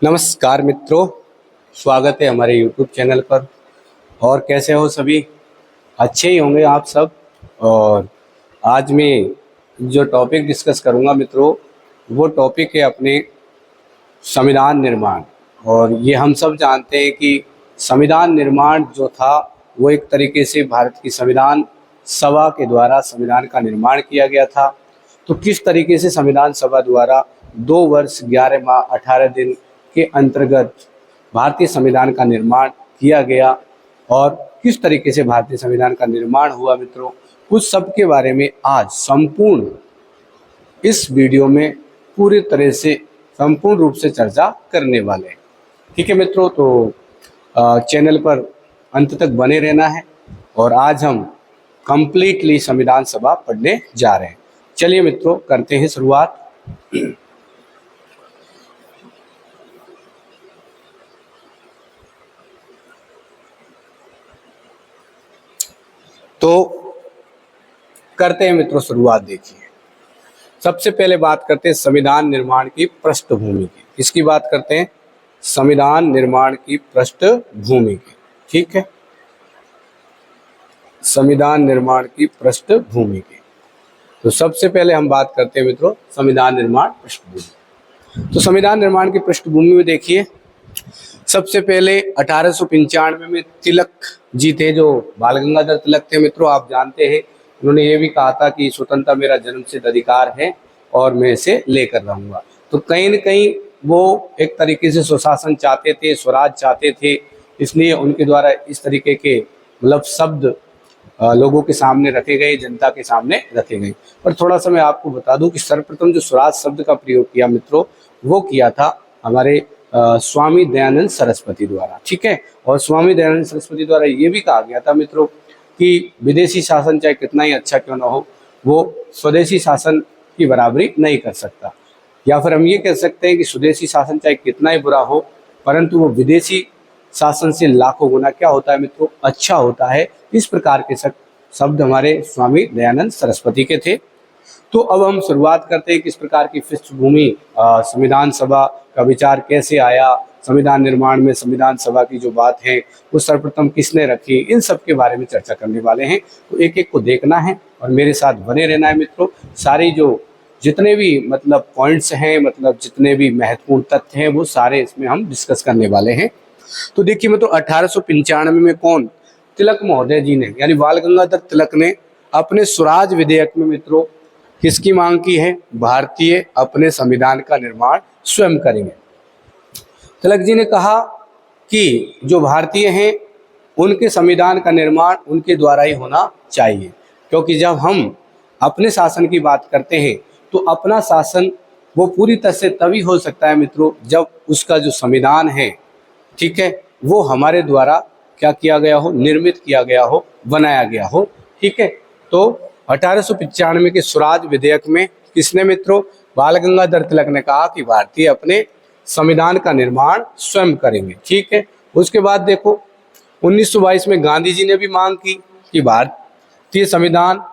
नमस्कार मित्रों, स्वागत है हमारे YouTube चैनल पर। और कैसे हो सभी? अच्छे ही होंगे आप सब। और आज मैं जो टॉपिक डिस्कस करूंगा मित्रों, वो टॉपिक है अपने संविधान निर्माण। और ये हम सब जानते हैं कि संविधान निर्माण जो था वो एक तरीके से भारत की संविधान सभा के द्वारा संविधान का निर्माण किया गया था। तो किस तरीके से संविधान सभा द्वारा 2 वर्ष 11 माह 18 दिन के अंतर्गत भारतीय संविधान का निर्माण किया गया और किस तरीके से भारतीय संविधान का निर्माण हुआ मित्रों, उस सब के बारे में आज संपूर्ण इस वीडियो में पूरी तरह से संपूर्ण रूप से चर्चा करने वाले हैं। ठीक है मित्रों, तो चैनल पर अंत तक बने रहना है। और आज हम कंप्लीटली संविधान सभा पढ़ने जा रहे हैं। चलिए मित्रों, करते हैं शुरुआत। तो करते हैं मित्रों शुरुआत। देखिए, सबसे पहले बात करते हैं संविधान निर्माण की पृष्ठभूमि की। किसकी बात करते हैं? संविधान निर्माण की पृष्ठभूमि की। ठीक है, संविधान निर्माण की पृष्ठभूमि की। तो सबसे पहले हम बात करते हैं मित्रों संविधान निर्माण पृष्ठभूमि। तो संविधान निर्माण की पृष्ठभूमि में देखिए, सबसे पहले 1895 में तिलक जी थे, जो बाल गंगाधर तिलक थे मित्रों, आप जानते हैं। उन्होंने ये भी कहा था कि स्वतंत्रता मेरा जन्मसिद्ध अधिकार है और मैं इसे लेकर रहूंगा। तो कहीं न कहीं वो एक तरीके से स्वशासन चाहते थे, स्वराज चाहते थे, इसलिए उनके द्वारा इस तरीके के मतलब शब्द लोगों के सामने रखे गए, जनता के सामने रखे गए। पर थोड़ा सा मैं आपको बता दूं कि सर्वप्रथम जो स्वराज शब्द का प्रयोग किया मित्रों, वो किया था हमारे स्वामी दयानंद सरस्वती द्वारा। ठीक है, और स्वामी दयानंद सरस्वती द्वारा ये भी कहा गया था मित्रों कि विदेशी शासन चाहे कितना ही अच्छा क्यों ना हो, वो स्वदेशी शासन की बराबरी नहीं कर सकता। या फिर हम ये कह सकते हैं कि स्वदेशी शासन चाहे कितना ही बुरा हो, परंतु वो विदेशी शासन से लाखों गुना क्या होता है मित्रों, अच्छा होता है। इस प्रकार के शब्द हमारे स्वामी दयानंद सरस्वती के थे। तो अब हम शुरुआत करते हैं किस प्रकार की पृष्ठभूमि संविधान सभा का विचार कैसे आया, संविधान निर्माण में संविधान सभा की जो बात है वो सर्वप्रथम किसने रखी, इन सब के बारे में चर्चा करने वाले हैं। तो एक एक को देखना है और मेरे साथ बने रहना है मित्रों। सारी जो जितने भी मतलब पॉइंट्स हैं, मतलब जितने भी महत्वपूर्ण तथ्य हैं, वो सारे इसमें हम डिस्कस करने वाले हैं। तो देखिए मित्रों, 1895 में कौन, तिलक महोदय जी ने, यानी बाल गंगाधर तिलक ने अपने स्वराज विधेयक में मित्रों किसकी मांग की है? भारतीय अपने संविधान का निर्माण स्वयं करेंगे। तिलक जी ने कहा कि जो भारतीय हैं उनके संविधान का निर्माण उनके द्वारा ही होना चाहिए, क्योंकि जब हम अपने शासन की बात करते हैं तो अपना शासन वो पूरी तरह से तभी हो सकता है मित्रों जब उसका जो संविधान है, ठीक है, वो हमारे द्वारा क्या किया गया हो, निर्मित किया गया हो, बनाया गया हो। ठीक है, तो 1895 के स्वराज विधेयक में किसने मित्रों, बाल गंगाधर तिलक ने कहा कि भारतीय अपने संविधान का निर्माण स्वयं करेंगे। ठीक है, उसके बाद देखो 1922 में गांधी जी ने भी मांग की कि भारतीय संविधान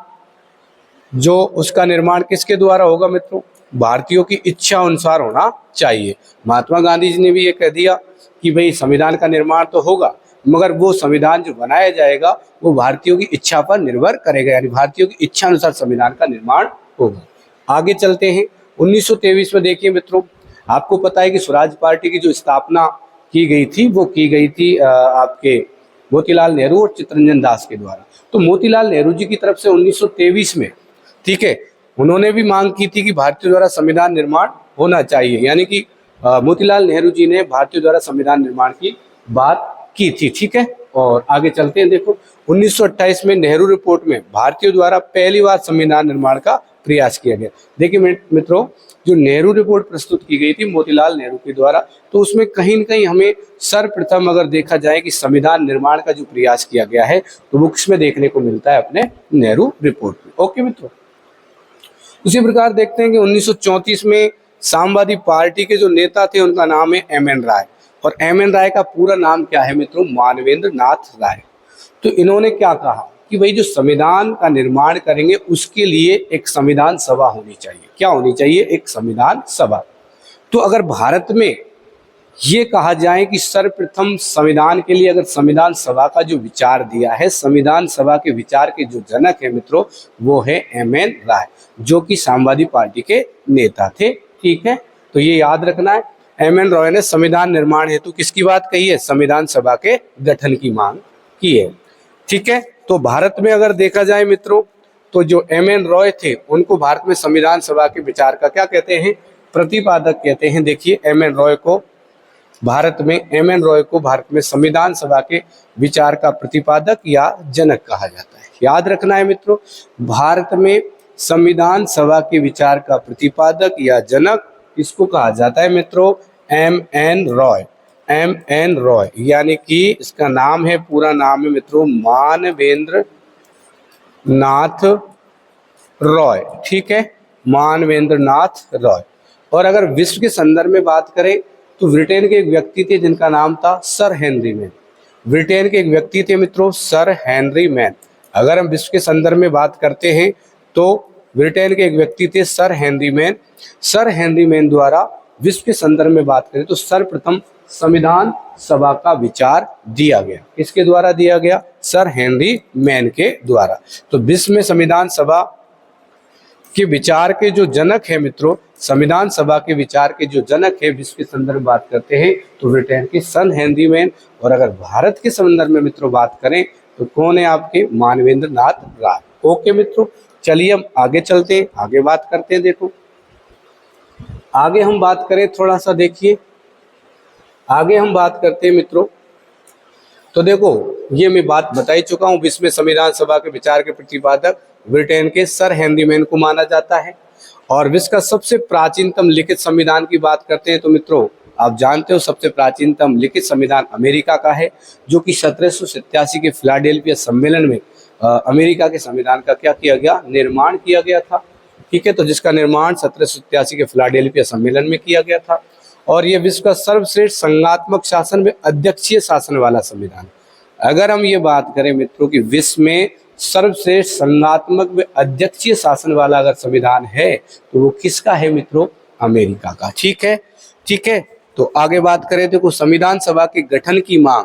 जो उसका निर्माण किसके द्वारा होगा मित्रों, भारतीयों की इच्छा अनुसार होना चाहिए। महात्मा गांधी जी ने भी ये कह दिया कि भाई संविधान का निर्माण तो होगा, मगर वो संविधान जो बनाया जाएगा वो भारतीयों की इच्छा पर निर्भर करेगा, यानी भारतीयों की इच्छा अनुसार संविधान का निर्माण होगा। आगे चलते हैं 1923 में। देखिए मित्रों, आपको पता है कि स्वराज पार्टी की जो स्थापना की गई थी वो की गई थी आपके मोतीलाल नेहरू और चित्तरंजन दास के द्वारा। तो मोतीलाल नेहरू जी की तरफ से 1923 में, ठीक है, उन्होंने भी मांग की थी कि भारतीय द्वारा संविधान निर्माण होना चाहिए, यानी कि मोतीलाल नेहरू जी ने भारतीय द्वारा संविधान निर्माण की बात की थी। ठीक है, और आगे चलते हैं। देखो 1928 में नेहरू रिपोर्ट में भारतीयों द्वारा पहली बार संविधान निर्माण का प्रयास किया गया। देखिए मित्रों, जो नेहरू रिपोर्ट प्रस्तुत की गई थी मोतीलाल नेहरू के द्वारा, तो उसमें कहीं न कहीं हमें सर्वप्रथम अगर देखा जाए कि संविधान निर्माण का जो प्रयास किया गया है तो वो किसमें देखने को मिलता है, अपने नेहरू रिपोर्ट में। ओके मित्रों, उसी प्रकार देखते हैं कि 1934 में साम्यवादी पार्टी के जो नेता थे उनका नाम है एम.एन. राय। और एम.एन. राय का पूरा नाम क्या है मित्रों? मानवेंद्र नाथ राय। तो इन्होंने क्या कहा कि भाई जो संविधान का निर्माण करेंगे उसके लिए एक संविधान सभा होनी चाहिए। क्या होनी चाहिए? एक संविधान सभा। तो अगर भारत में ये कहा जाए कि सर्वप्रथम संविधान के लिए अगर संविधान सभा का जो विचार दिया है, संविधान सभा के विचार के जो जनक है मित्रों, वो है एम.एन. राय, जो कि साम्यवादी पार्टी के नेता थे। ठीक है, तो ये याद रखना है। एम.एन. रॉय ने संविधान निर्माण हेतु किसकी बात कही है? संविधान सभा के गठन की मांग की है। ठीक है, तो भारत में अगर देखा जाए मित्रों, तो जो एम.एन. रॉय थे उनको भारत में संविधान सभा के विचार का क्या कहते हैं? प्रतिपादक कहते हैं। देखिए एम.एन. रॉय को भारत में संविधान सभा के विचार का प्रतिपादक या जनक कहा जाता है। याद रखना है मित्रों, भारत में संविधान सभा के विचार का प्रतिपादक या जनक इसको कहा जाता है मित्रों एम.एन. रॉय। एम.एन. रॉय यानी कि इसका नाम है, पूरा नाम है मित्रों मानवेंद्र नाथ रॉय। ठीक है, मानवेंद्र नाथ रॉय। और अगर विश्व के संदर्भ में बात करें तो ब्रिटेन के एक व्यक्ति थे जिनका नाम था सर हेनरी मैन। ब्रिटेन के एक व्यक्ति थे मित्रों सर हेनरी मैन। अगर हम विश्व के संदर्भ में बात करते हैं तो ब्रिटेन के एक व्यक्ति थे sir Henry man. Sir Henry man द्वारा विश्व के संदर्भ में बात करें तो सर्वप्रथम संविधान सभा का विचार दिया गया। किसके द्वारा दिया गया? सर हेनरी मैन के द्वारा। तो विश्व में संविधान सभा के विचार के जो जनक है मित्रों, संविधान सभा के विचार के जो जनक है विश्व के संदर्भ में बात करते हैं तो ब्रिटेन के सर हेनरी मैन। और अगर भारत के संदर्भ में मित्रों बात करें तो कौन है आपके? मानवेंद्र नाथ राय। ओके मित्रों, चलिए हम आगे चलते हैं, आगे बात करते हैं। देखो आगे हम बात करें, थोड़ा सा देखिए आगे हम बात करते हैं मित्रों। तो देखो ये मैं बात बता ही चुका हूँ, विश्व में संविधान सभा के विचार के प्रतिपादक ब्रिटेन के सर हेनरी मैन को माना जाता है। और विश्व का सबसे प्राचीनतम लिखित संविधान की बात करते हैं तो मित्रों आप जानते हो सबसे प्राचीनतम लिखित संविधान अमेरिका का है, जो कि 1787 के फिलाडेल्फिया सम्मेलन में अमेरिका के संविधान का क्या किया गया? निर्माण किया गया था। ठीक है, तो जिसका निर्माण 1787 के फिलाडेल्फिया सम्मेलन में किया गया था। और ये विश्व का सर्वश्रेष्ठ संघात्मक शासन में अध्यक्षीय शासन वाला संविधान। अगर हम ये बात करें मित्रों कि विश्व में सर्वश्रेष्ठ संघात्मक व अध्यक्षीय शासन वाला अगर संविधान है तो वो किसका है मित्रों? अमेरिका का। ठीक है, ठीक है, तो आगे बात करें तो संविधान सभा के गठन की मांग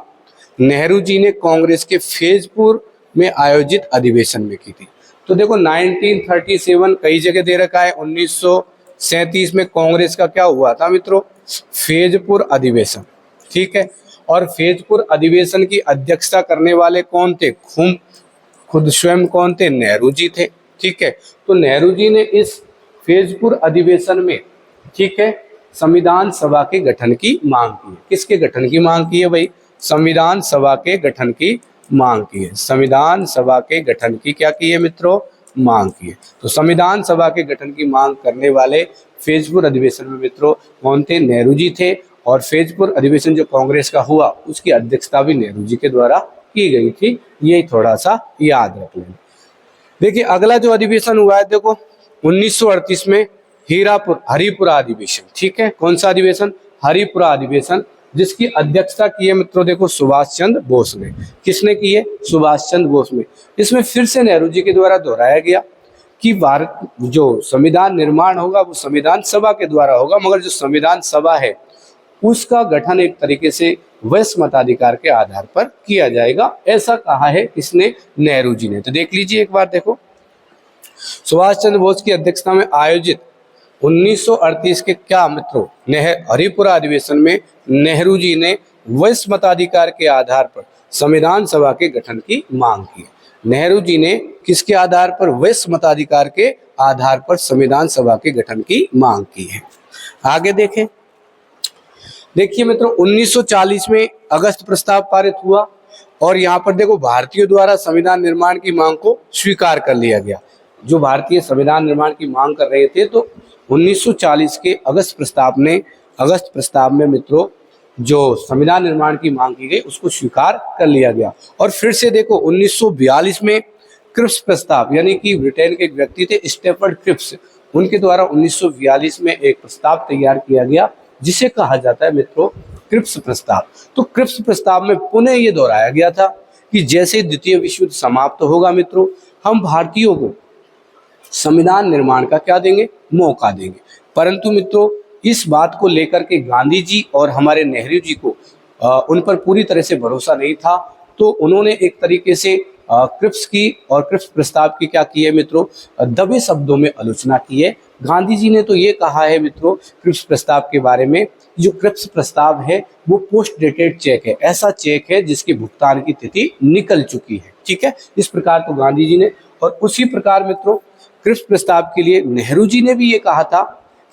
नेहरू जी ने कांग्रेस के फैजपुर में आयोजित अधिवेशन में की थी। तो देखो 1937 कई जगह दे रखा है, 1937 में कांग्रेस का क्या हुआ था मित्रों? फैजपुर अधिवेशन। ठीक है, और फैजपुर अधिवेशन की अध्यक्षता करने वाले कौन थे? खुद स्वयं कौन थे? नेहरू जी थे। ठीक है, तो नेहरू जी ने इस फैजपुर अधिवेशन में, ठीक है, संविधान सभा के गठन की मांग की है। किसके गठन की मांग की है भाई? संविधान सभा के गठन की मांग की है। संविधान सभा के गठन की क्या की है मित्रों? मांग की है। तो संविधान सभा के गठन की मांग करने वाले फैजपुर अधिवेशन में मित्रों कौन थे? नेहरू जी थे। और फैजपुर अधिवेशन जो कांग्रेस का हुआ उसकी अध्यक्षता भी नेहरू जी के द्वारा की गई थी। ये थोड़ा सा याद रख लें। देखिए अगला जो अधिवेशन हुआ है, देखो 1938 में हरिपुरा अधिवेशन। ठीक है, कौन सा अधिवेशन? हरिपुरा अधिवेशन, जिसकी अध्यक्षता की है मित्रों देखो सुभाष चंद्र बोस ने। किसने की है? सुभाष चंद्र बोस ने। इसमें फिर से नेहरू जी के द्वारा दोहराया गया कि भारत जो संविधान निर्माण होगा वो संविधान सभा के द्वारा होगा, मगर जो संविधान सभा है उसका गठन एक तरीके से वैश्य मताधिकार के आधार पर किया जाएगा, ऐसा कहा है किसने? नेहरू जी ने। तो देख लीजिए एक बार, देखो सुभाष चंद्र बोस की अध्यक्षता में आयोजित 1938 के क्या मित्रों हरिपुरा अधिवेशन में नेहरू जी ने वैश्य मताधिकार के आधार पर संविधान सभा के गठन की मांग की। नेहरू जी ने किसके आधार पर? वैश्य मताधिकार के आधार पर संविधान सभा के गठन की मांग की है। आगे देखें, देखिए मित्रों 1940 में अगस्त प्रस्ताव पारित हुआ और यहाँ पर देखो भारतीयों द्वारा संविधान निर्माण की मांग को स्वीकार कर लिया गया। जो भारतीय संविधान निर्माण की मांग कर रहे थे तो 1940 के अगस्त प्रस्ताव में मित्रों जो संविधान निर्माण की मांग की गई उसको स्वीकार कर लिया गया। और फिर से देखो 1942 में क्रिप्स प्रस्ताव, यानी कि ब्रिटेन के एक व्यक्ति थे स्टेफर्ड क्रिप्स, उनके द्वारा 1942 में एक प्रस्ताव तैयार किया गया जिसे कहा जाता है मित्रों क्रिप्स प्रस्ताव। तो क्रिप्स प्रस्ताव में पुनः ये दोहराया गया था कि जैसे द्वितीय विश्व युद्ध समाप्त होगा मित्रों, हम भारतीयों को संविधान निर्माण का क्या देंगे? मौका देंगे। परंतु मित्रों इस बात को लेकर के गांधी जी और हमारे नेहरू जी को उन पर पूरी तरह से भरोसा नहीं था। तो उन्होंने एक तरीके से क्रिप्स की और क्रिप्स प्रस्ताव की क्या की है मित्रों, दबे शब्दों में आलोचना की है। गांधी जी ने तो ये कहा है मित्रों क्रिप्स प्रस्ताव के बारे में, जो क्रिप्स प्रस्ताव है वो पोस्ट डेटेड चेक है, ऐसा चेक है जिसकी भुगतान की तिथि निकल चुकी है। ठीक है, इस प्रकार तो गांधी जी ने, और उसी प्रकार मित्रों क्रिप्स प्रस्ताव के लिए नेहरू जी ने भी ये कहा था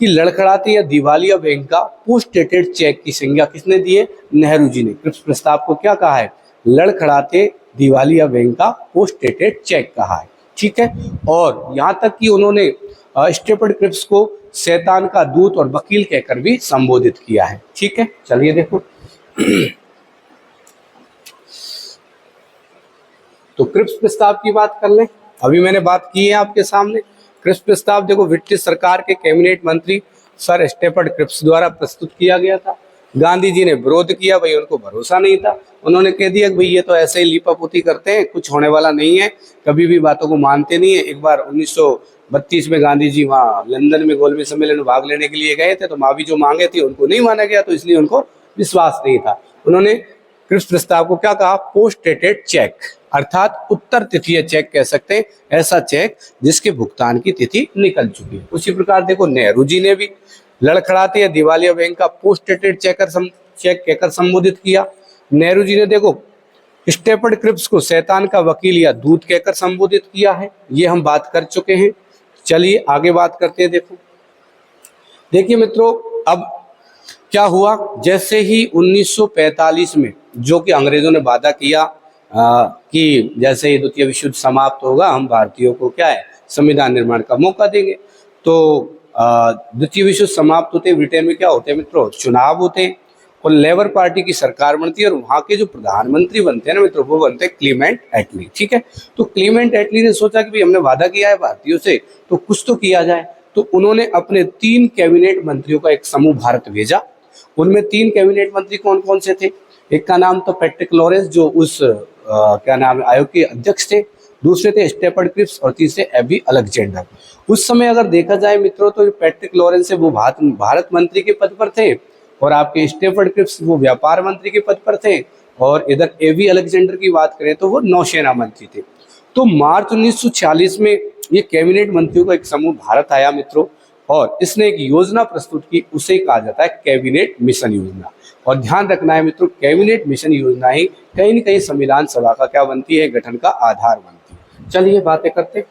कि लड़खड़ाते या दिवालिया बैंक का पोस्ट डेटेड चेक की संज्ञा किसने दी है, नेहरू जी ने। क्रिप्स प्रस्ताव को क्या कहा है, लड़खड़ाते दिवालिया बैंक का पोस्ट डेटेड चेक कहा है। ठीक है, और यहाँ तक कि उन्होंने स्टेफर्ड क्रिप्स को शैतान का दूत और वकील कहकर भी संबोधित किया है। ठीक है, चलिए देखो तो क्रिप्स प्रस्ताव की बात कर लें। अभी मैंने बात की है आपके सामने। क्रिप्स प्रस्ताव देखो ब्रिटिश सरकार के कैबिनेट मंत्री सर स्टेफर्ड क्रिप्स द्वारा प्रस्तुत किया गया था। गांधी जी ने विरोध किया, भाई उनको भरोसा नहीं था। उन्होंने कह दिया कि भाई ये तो ऐसे ही लीपापोती करते हैं, कुछ होने वाला नहीं है, कभी भी बातों को मानते नहीं है। एक बार 1932 में गांधी जी वहाँ लंदन में गोलमेज सम्मेलन में भाग लेने के लिए गए थे, तो माफी जो मांगे थे उनको नहीं माना गया, तो इसलिए उनको विश्वास नहीं था। उन्होंने क्रिप्स प्रस्ताव को क्या कहा, पोस्ट डेटेड चेक, अर्थात उत्तर तिथीय चेक कह सकते हैं, ऐसा चेक जिसके भुगतान की तिथि निकल चुकी है। उसी प्रकार देखो नेहरू जी ने भी लड़खड़ाते या दिवालिया बैंक का पोस्ट डेटेड चेक कहकर संबोधित किया। नेहरू जी ने देखो स्टेफर्ड क्रिप्स को शैतान का वकील या दूत कहकर संबोधित किया है। ये हम बात कर चुके हैं। चलिए आगे बात करते हैं। देखिए मित्रों, अब क्या हुआ, जैसे ही 1945 में जो कि अंग्रेजों ने वादा किया कि जैसे ही द्वितीय विश्व युद्ध समाप्त होगा हम भारतीयों को क्या है, संविधान निर्माण का मौका देंगे। तो द्वितीय विश्व युद्ध समाप्त होते ब्रिटेन में क्या होते हैं मित्रों, चुनाव होते हैं और लेबर पार्टी की सरकार बनती है और वहाँ के जो प्रधानमंत्री बनते हैं ना मित्रों, वो बनते हैं क्लीमेंट एटली। ठीक है, तो क्लीमेंट एटली ने सोचा कि भाई हमने वादा किया है भारतीयों से, तो कुछ तो किया जाए। तो उन्होंने अपने 3 कैबिनेट मंत्रियों का एक समूह भारत भेजा। उनमें 3 कैबिनेट मंत्री कौन कौन से थे, एक का नाम तो पैट्रिक लॉरेंस जो उस क्या नाम आयोग के अध्यक्ष थे, दूसरे थे स्टेफर्ड क्रिप्स और तीसरे एबी अलेक्जेंडर। उस समय अगर देखा जाए मित्रों तो पैट्रिक लॉरेंस है वो भारत मंत्री के पद पर थे और आपके स्टेफर्ड क्रिप्स वो व्यापार मंत्री के पद पर थे, और इधर एबी अलेक्जेंडर की बात करें तो वो नौसेना मंत्री थे। तो मार्च 1946 में ये कैबिनेट मंत्रियों का एक समूह भारत आया मित्रों, और इसने एक योजना प्रस्तुत की, उसे कहा जाता है कैबिनेट मिशन योजना। और ध्यान रखना है मित्रों, कैबिनेट मिशन योजना ही कहीं न कहीं संविधान सभा का क्या बनती है, गठन का आधार बनती है। चलिए बातें करते।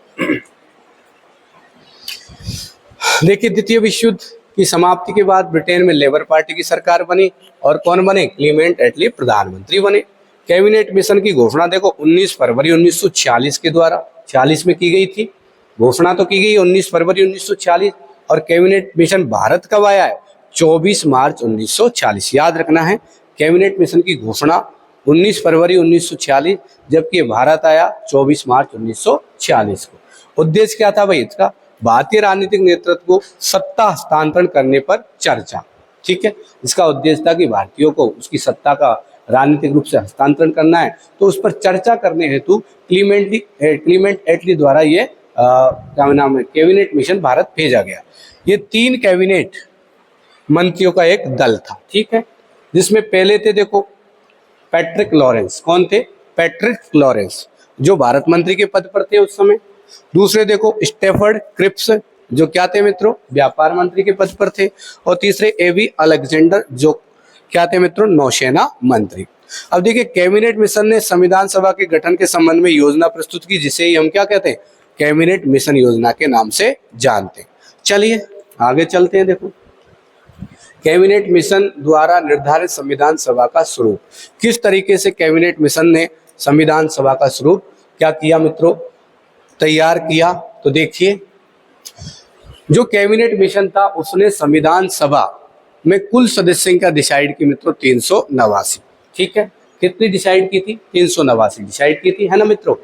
देखिए द्वितीय विश्व युद्ध की समाप्ति के बाद ब्रिटेन में लेबर पार्टी की सरकार बनी और कौन बने, क्लीमेंट एटली प्रधानमंत्री बने। कैबिनेट मिशन की घोषणा देखो 19 फरवरी 1946 के द्वारा 40 में की गई थी। घोषणा तो की गई 19 फरवरी 1946, और कैबिनेट मिशन भारत कब आया है, 24 मार्च 1946। याद रखना है, कैबिनेट मिशन की घोषणा 19 फरवरी 1946, जबकि भारत आया 24 मार्च 1946 को। उद्देश्य क्या था भाई इसका, भारतीय राजनीतिक नेतृत्व को सत्ता हस्तांतरण करने पर चर्चा। ठीक है, इसका उद्देश्य था कि भारतीयों को उसकी सत्ता का राजनीतिक रूप से हस्तांतरण करना है, तो उस पर चर्चा करने हेतु क्लीमेंट एटली द्वारा ये क्या नाम है, कैबिनेट मिशन भारत भेजा गया। ये 3 कैबिनेट मंत्रियों का एक दल था। ठीक है, जिसमें पहले थे देखो पैट्रिक लॉरेंस। कौन थे, पैट्रिक लॉरेंस जो भारत मंत्री के पद पर थे उस समय। दूसरे देखो स्टेफर्ड क्रिप्स जो क्या थे मित्रों, व्यापार मंत्री के पद पर थे। और तीसरे एबी अलेक्जेंडर जो क्या थे मित्रों, नौसेना मंत्री। अब देखिए कैबिनेट मिशन ने संविधान सभा के गठन के संबंध में योजना प्रस्तुत की, जिसे ही हम क्या कहते हैं, कैबिनेट मिशन योजना के नाम से जानते हैं। चलिए आगे चलते हैं। देखो कैबिनेट मिशन द्वारा निर्धारित संविधान सभा का स्वरूप, किस तरीके से कैबिनेट मिशन ने संविधान सभा का स्वरूप क्या किया मित्रों, तैयार किया। तो देखिए जो कैबिनेट मिशन था उसने संविधान सभा में कुल सदस्यों का डिसाइड की मित्रों 389। ठीक है, कितनी डिसाइड की थी, 389 डिसाइड की थी, है ना मित्रों।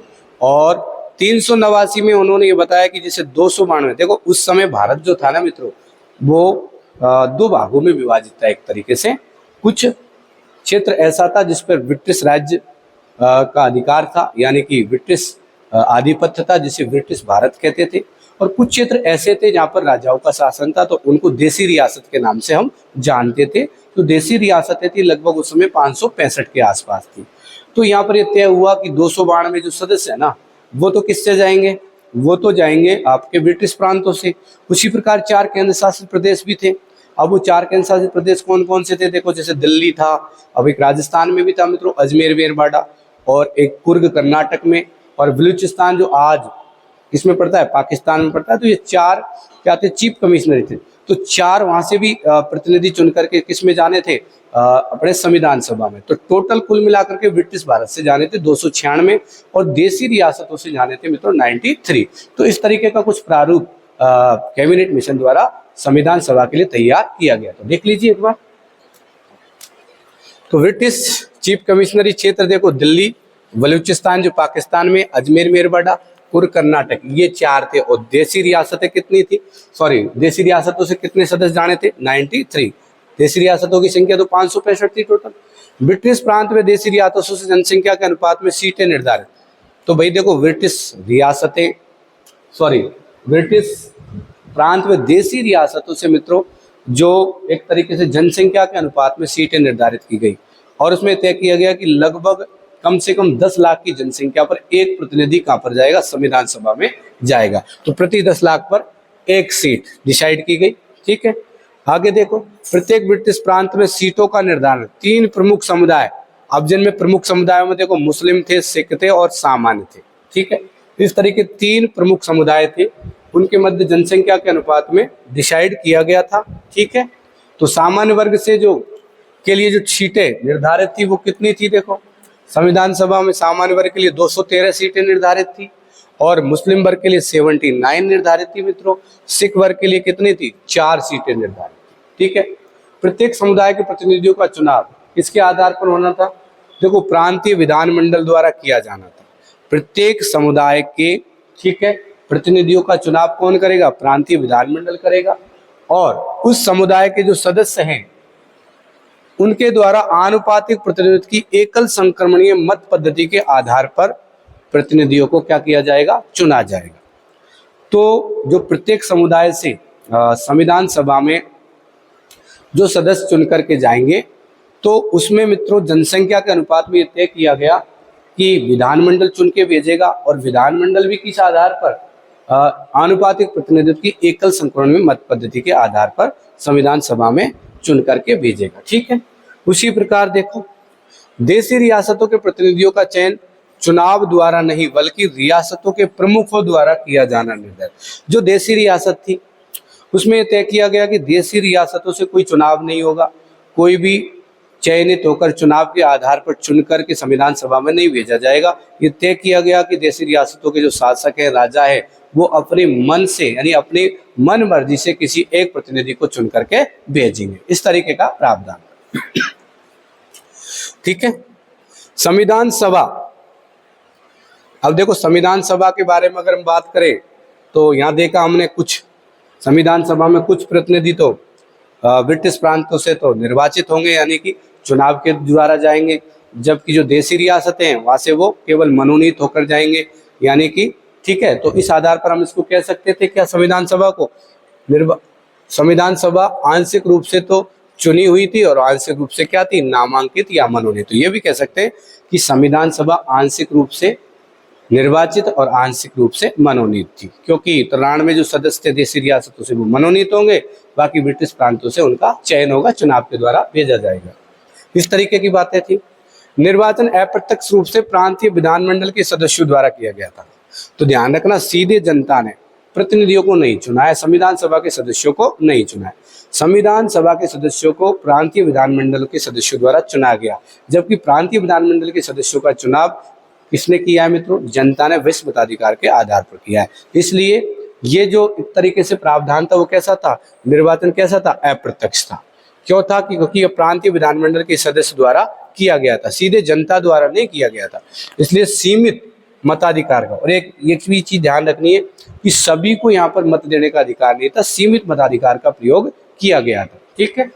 और 389 में उन्होंने ये बताया कि जैसे 292, देखो उस समय भारत जो था ना मित्रों वो 2 भागों में विभाजित था एक तरीके से। कुछ क्षेत्र ऐसा था जिस पर ब्रिटिश राज्य का अधिकार था, यानी कि ब्रिटिश आधिपत्य था, जिसे ब्रिटिश भारत कहते थे। और कुछ क्षेत्र ऐसे थे जहाँ पर राजाओं का शासन था, तो उनको देसी रियासत के नाम से हम जानते थे। तो देसी रियासतें थी लगभग उस समय 565 के आसपास थी। तो यहाँ पर यह तय हुआ कि 292 जो सदस्य है ना, वो तो किससे जाएंगे, वो तो जाएंगे आपके ब्रिटिश प्रांतों से। उसी प्रकार 4 केंद्र शासित प्रदेश भी थे। अब वो 4 केंद्र शासित प्रदेश कौन कौन से थे, देखो जैसे दिल्ली था, अब एक राजस्थान में भी था मित्रों, अजमेर मेरवाड़ा, और एक कुर्ग कर्नाटक में, और बलूचिस्तान जो आज किसमें पड़ता है, पाकिस्तान में पड़ता है। तो ये 4 क्या थे, चीफ कमिश्नर थे। तो 4 वहां से भी प्रतिनिधि चुन करके किस में जाने थे, अपने संविधान सभा में। तो टोटल कुल मिलाकर के ब्रिटिश भारत से जाने थे 296 और देसी रियासतों से जाने थे मित्रों 93। तो इस तरीके का कुछ प्रारूप कैबिनेट मिशन द्वारा संविधान सभा के लिए तैयार किया गया। तो देख लीजिए एक बार। तो ब्रिटिश चीफ कमिश्नरी क्षेत्र देखो, दिल्ली, बलूचिस्तान जो पाकिस्तान में, अजमेर मेरवाड़ा, कुर्ग कर्नाटक, ये 4 थे। और देसी रियासतें कितनी थी, सॉरी देसी रियासतों से कितने सदस्य जाने थे, 93। देसी रियासतों की संख्या तो 565 थी टोटल। ब्रिटिश प्रांत में देसी रियासतों से जनसंख्या के अनुपात में सीटें निर्धारित। तो भाई देखो, ब्रिटिश प्रांत में देसी रियासतों से मित्रों जो एक तरीके से जनसंख्या के अनुपात में सीटें निर्धारित की गई, और उसमें तय किया गया कि लगभग कम से कम 10 लाख की जनसंख्या पर एक प्रतिनिधि कहां पर जाएगा, संविधान सभा में जाएगा। तो प्रति 10 लाख पर एक सीट डिसाइड की गई। ठीक है, आगे देखो, प्रत्येक ब्रिटिश प्रांत में सीटों का निर्धारण 3 प्रमुख समुदाय, अब जिनमें प्रमुख समुदायों में देखो मुस्लिम थे, सिख थे और सामान्य थे। ठीक है, इस तरीके 3 प्रमुख समुदाय थे, उनके मध्य जनसंख्या के अनुपात में डिसाइड किया गया था। ठीक है, तो सामान्य वर्ग से जो के लिए जो सीटें निर्धारित थी वो कितनी थी, देखो संविधान सभा में सामान्य वर्ग के लिए 213 सीटें निर्धारित थी, और मुस्लिम वर्ग के लिए 79 निर्धारित थी मित्रों। सिख वर्ग के लिए कितनी थी, 4 सीटें निर्धारित थी। ठीक है, प्रत्येक समुदाय के प्रतिनिधियों का चुनाव किसके आधार पर होना था, देखो प्रांतीय विधानमंडल द्वारा किया जाना था। प्रत्येक समुदाय के, ठीक है, प्रतिनिधियों का चुनाव कौन करेगा, प्रांतीय विधानमंडल करेगा, और उस समुदाय के जो सदस्य हैं उनके द्वारा आनुपातिक प्रतिनिधित्व की एकल संक्रमणीय मत पद्धति के आधार पर प्रतिनिधियों को क्या किया जाएगा, चुना जाएगा। तो जो प्रत्येक समुदाय से संविधान सभा में जो सदस्य चुन करके जाएंगे, तो उसमें मित्रों जनसंख्या के अनुपात में यह तय किया गया कि विधानमंडल चुन के भेजेगा, और विधानमंडल भी किस आधार पर, आनुपातिक प्रतिनिधित्व की एकल संक्रमणीय मत पद्धति के आधार पर संविधान सभा में चुन करके भेजेगा। ठीक है, उसी प्रकार देखो, देसी रियासतों के प्रतिनिधियों का चयन चुनाव द्वारा नहीं बल्कि रियासतों के प्रमुखों द्वारा किया जाना निर्धारित। जो देसी रियासत थी उसमें तय किया गया कि देसी रियासतों से कोई चुनाव नहीं होगा, कोई भी चयनित होकर चुनाव के आधार पर चुनकर के संविधान सभा में नहीं भेजा जाएगा। ये तय किया गया कि देसी रियासतों के जो शासक है, राजा है, वो अपने मन से यानी अपने मन मर्जी से किसी एक प्रतिनिधि को चुन करके भेजेंगे। इस तरीके का प्रावधान। ठीक है, संविधान सभा, अब देखो संविधान सभा के बारे में अगर हम बात करें तो यहाँ देखा हमने कुछ संविधान सभा में कुछ प्रतिनिधि तो ब्रिटिश प्रांतों से तो निर्वाचित होंगे, यानी कि चुनाव के द्वारा जाएंगे, जबकि जो देसी रियासतें हैं वहां से वो केवल मनोनीत होकर जाएंगे, यानी कि ठीक है। तो इस आधार पर हम इसको कह सकते थे क्या, संविधान सभा को संविधान सभा आंशिक रूप से तो चुनी हुई थी और आंशिक रूप से क्या थी, नामांकित या मनोनीत। तो ये भी कह सकते हैं कि संविधान सभा आंशिक रूप से निर्वाचित और आंशिक रूप से मनोनीत थी, क्योंकि 93 में जो सदस्य थे देसी रियासतों से वो मनोनीत होंगे, बाकी ब्रिटिश प्रांतों से उनका चयन होगा, चुनाव के द्वारा भेजा जाएगा। इस तरीके की बातें थी। निर्वाचन अप्रत्यक्ष रूप से प्रांतीय विधानमंडल के सदस्यों द्वारा किया गया था। तो ध्यान रखना, सीधे जनता ने प्रतिनिधियों को नहीं चुना है, संविधान सभा के सदस्यों को नहीं चुना है। संविधान सभा के सदस्यों को प्रांतीय विधानमंडल के सदस्यों द्वारा चुना गया, जबकि प्रांतीय विधानमंडल के सदस्यों का चुनाव किसने किया है मित्रों, जनता ने विश्व मताधिकार के आधार पर किया है। इसलिए ये जो एक तरीके से प्रावधान था वो कैसा था, निर्वाचन कैसा था, अप्रत्यक्ष था। क्यों था, क्योंकि ये प्रांतीय विधानमंडल के सदस्य द्वारा किया गया था, सीधे जनता द्वारा नहीं किया गया था। इसलिए सीमित मताधिकार का, और एक भी चीज ध्यान रखनी है कि सभी को यहाँ पर मत देने का अधिकार नहीं था, सीमित मताधिकार का प्रयोग किया गया था। ठीक है,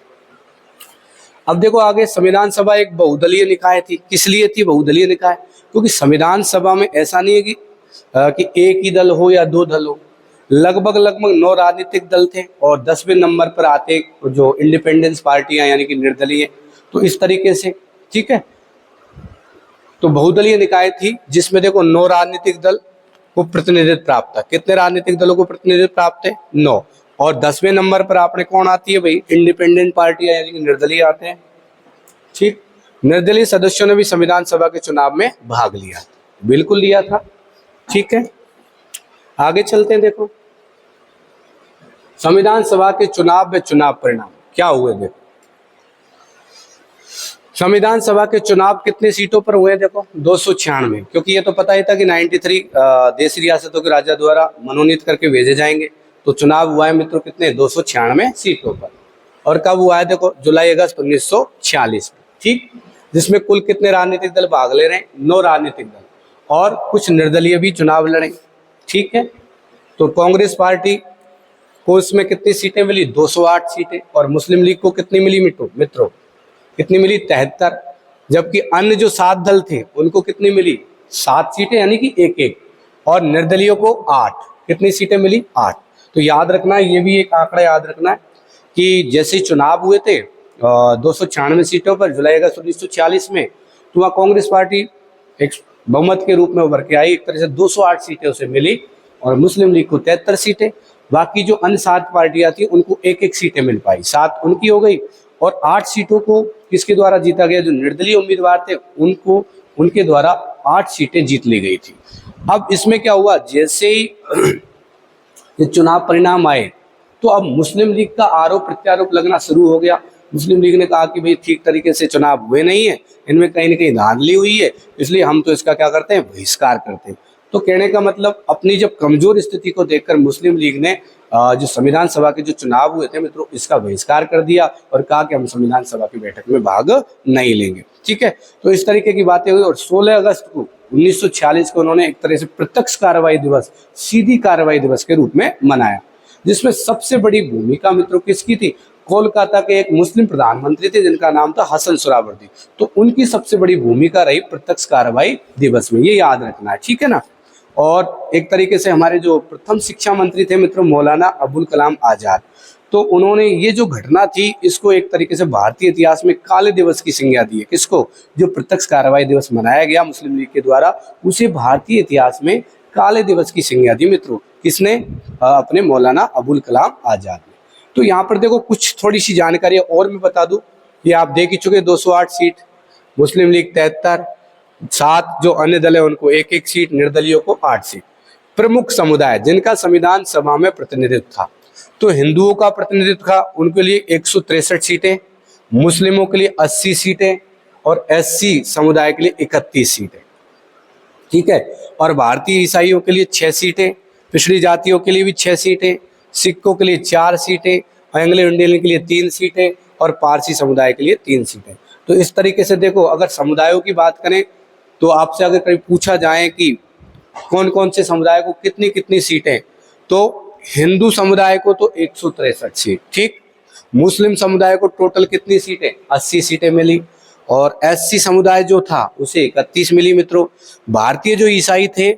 अब देखो आगे, संविधान सभा एक बहुदलीय निकाय थी। किस लिए थी बहुदलीय निकाय, क्योंकि संविधान सभा में ऐसा नहीं है कि एक ही दल हो या दो दल हो। लगभग लगभग 9 राजनीतिक दल थे और 10वें नंबर पर आते जो इंडिपेंडेंस पार्टियां यानी कि निर्दलीय। तो इस तरीके से, ठीक है, तो बहुदलीय निकाय थी जिसमें देखो 9 राजनीतिक दल को प्रतिनिधित्व प्राप्त था। कितने राजनीतिक दलों को प्रतिनिधित्व प्राप्त है? 9। और 10वें नंबर पर आपने कौन आती है भाई? इंडिपेंडेंट पार्टियां यानी कि निर्दलीय आते हैं। ठीक, निर्दलीय सदस्यों ने भी संविधान सभा के चुनाव में भाग लिया, बिल्कुल लिया था। ठीक है, आगे चलते हैं। देखो संविधान सभा के चुनाव में चुनाव परिणाम क्या हुए। देखो संविधान सभा के चुनाव कितने सीटों पर हुए? देखो 296, क्योंकि ये तो पता ही था कि 93 देशी रियासतों के राजा द्वारा मनोनीत करके भेजे जाएंगे। तो चुनाव हुआ है मित्रों कितने? 296 सीटों पर। और कब हुआ है? देखो जुलाई अगस्त 1946 में। ठीक, जिसमें कुल कितने राजनीतिक दल भाग ले रहे हैं? 9 राजनीतिक दल और कुछ निर्दलीय भी चुनाव लड़े। ठीक है, तो कांग्रेस पार्टी को इसमें कितनी सीटें मिली? 208 सीटें। और मुस्लिम लीग को कितनी मिली मित्रों? कितनी मिली? 73। जबकि अन्य जो 7 दल थे उनको कितनी मिली? 7 सीटें यानी कि 1-1। और निर्दलीयों को 8। कितनी सीटें मिली? 8। तो याद रखना है, ये भी एक आंकड़ा याद रखना है कि जैसे चुनाव हुए थे 296 सीटों पर जुलाई अगस्त 1946 में, तो वहाँ कांग्रेस पार्टी एक बहुमत के रूप में उभर के आई। एक तरह से 208 सीटें उसे मिली और मुस्लिम लीग को 73 सीटें। बाकी जो अन्य 7 पार्टियां थी उनको 1-1 सीटें मिल पाई। 7 उनकी हो गई और 8 सीटों को किसके द्वारा जीता गया? जो निर्दलीय उम्मीदवार थे उनको, उनके द्वारा 8 सीटें जीत ली गई थी। अब इसमें क्या हुआ? जैसे ही ये चुनाव परिणाम आए तो अब मुस्लिम लीग का आरोप प्रत्यारोप लगना शुरू हो गया। मुस्लिम लीग ने कहा कि भाई ठीक तरीके से चुनाव हुए नहीं है, इनमें कहीं ना कहीं धांधली हुई है, इसलिए हम तो इसका क्या करते हैं? बहिष्कार करते हैं। तो कहने का मतलब अपनी जब कमजोर स्थिति को देखकर मुस्लिम लीग ने जो संविधान सभा के जो चुनाव हुए थे मित्रों, इसका बहिष्कार कर दिया और कहा कि हम संविधान सभा की बैठक में भाग नहीं लेंगे। ठीक है, तो इस तरीके की बातें हुई और 16 अगस्त को 1946 को उन्होंने एक तरह से प्रत्यक्ष कार्रवाई दिवस, सीधी कार्रवाई दिवस के रूप में मनाया, जिसमें सबसे बड़ी भूमिका मित्रों किसकी थी? कोलकाता के एक मुस्लिम प्रधानमंत्री थे जिनका नाम था हसन सुहरावर्दी। तो उनकी सबसे बड़ी भूमिका रही प्रत्यक्ष कार्रवाई दिवस में, ये याद रखना है। ठीक है ना। और एक तरीके से हमारे जो प्रथम शिक्षा मंत्री थे मित्रों मौलाना अबुल कलाम आजाद, तो उन्होंने ये जो घटना थी इसको एक तरीके से भारतीय इतिहास में काले दिवस की संज्ञा दी है। किसको? जो प्रत्यक्ष कार्रवाई दिवस मनाया गया मुस्लिम लीग के द्वारा, उसे भारतीय इतिहास में काले दिवस की संज्ञा दी मित्रों। किसने? अपने मौलाना अबुल कलाम आजाद ने। तो यहाँ पर देखो कुछ थोड़ी सी जानकारी और मैं बता दूं कि आप देख ही चुके 208 सीट, मुस्लिम लीग 73, 7 जो अन्य दल है उनको 1-1 सीट, निर्दलियों को 8 सीट। प्रमुख समुदाय जिनका संविधान सभा में प्रतिनिधित्व था, तो हिंदुओं का प्रतिनिधित्व था, उनके लिए 163 सीटें, मुस्लिमों के लिए 80 सीटें और एससी समुदाय के लिए 31 सीटें। ठीक है, और भारतीय ईसाइयों के लिए 6 सीटें, पिछड़ी जातियों के लिए भी 6 सीटें, सिखों के लिए 4 सीटें, एंग्लो इंडियन के लिए 3 सीटें और पारसी समुदाय के लिए 3 सीटें। तो इस तरीके से देखो, अगर समुदायों की बात करें तो आपसे अगर कभी पूछा जाए कि कौन कौन से समुदाय को कितनी कितनी सीटें, तो हिंदू समुदाय को तो 163 सीट। ठीक, मुस्लिम समुदाय को टोटल कितनी सीटें? 80 सीटें मिली और एससी समुदाय जो था उसे 31 मिली मित्रों। भारतीय जो ईसाई थे,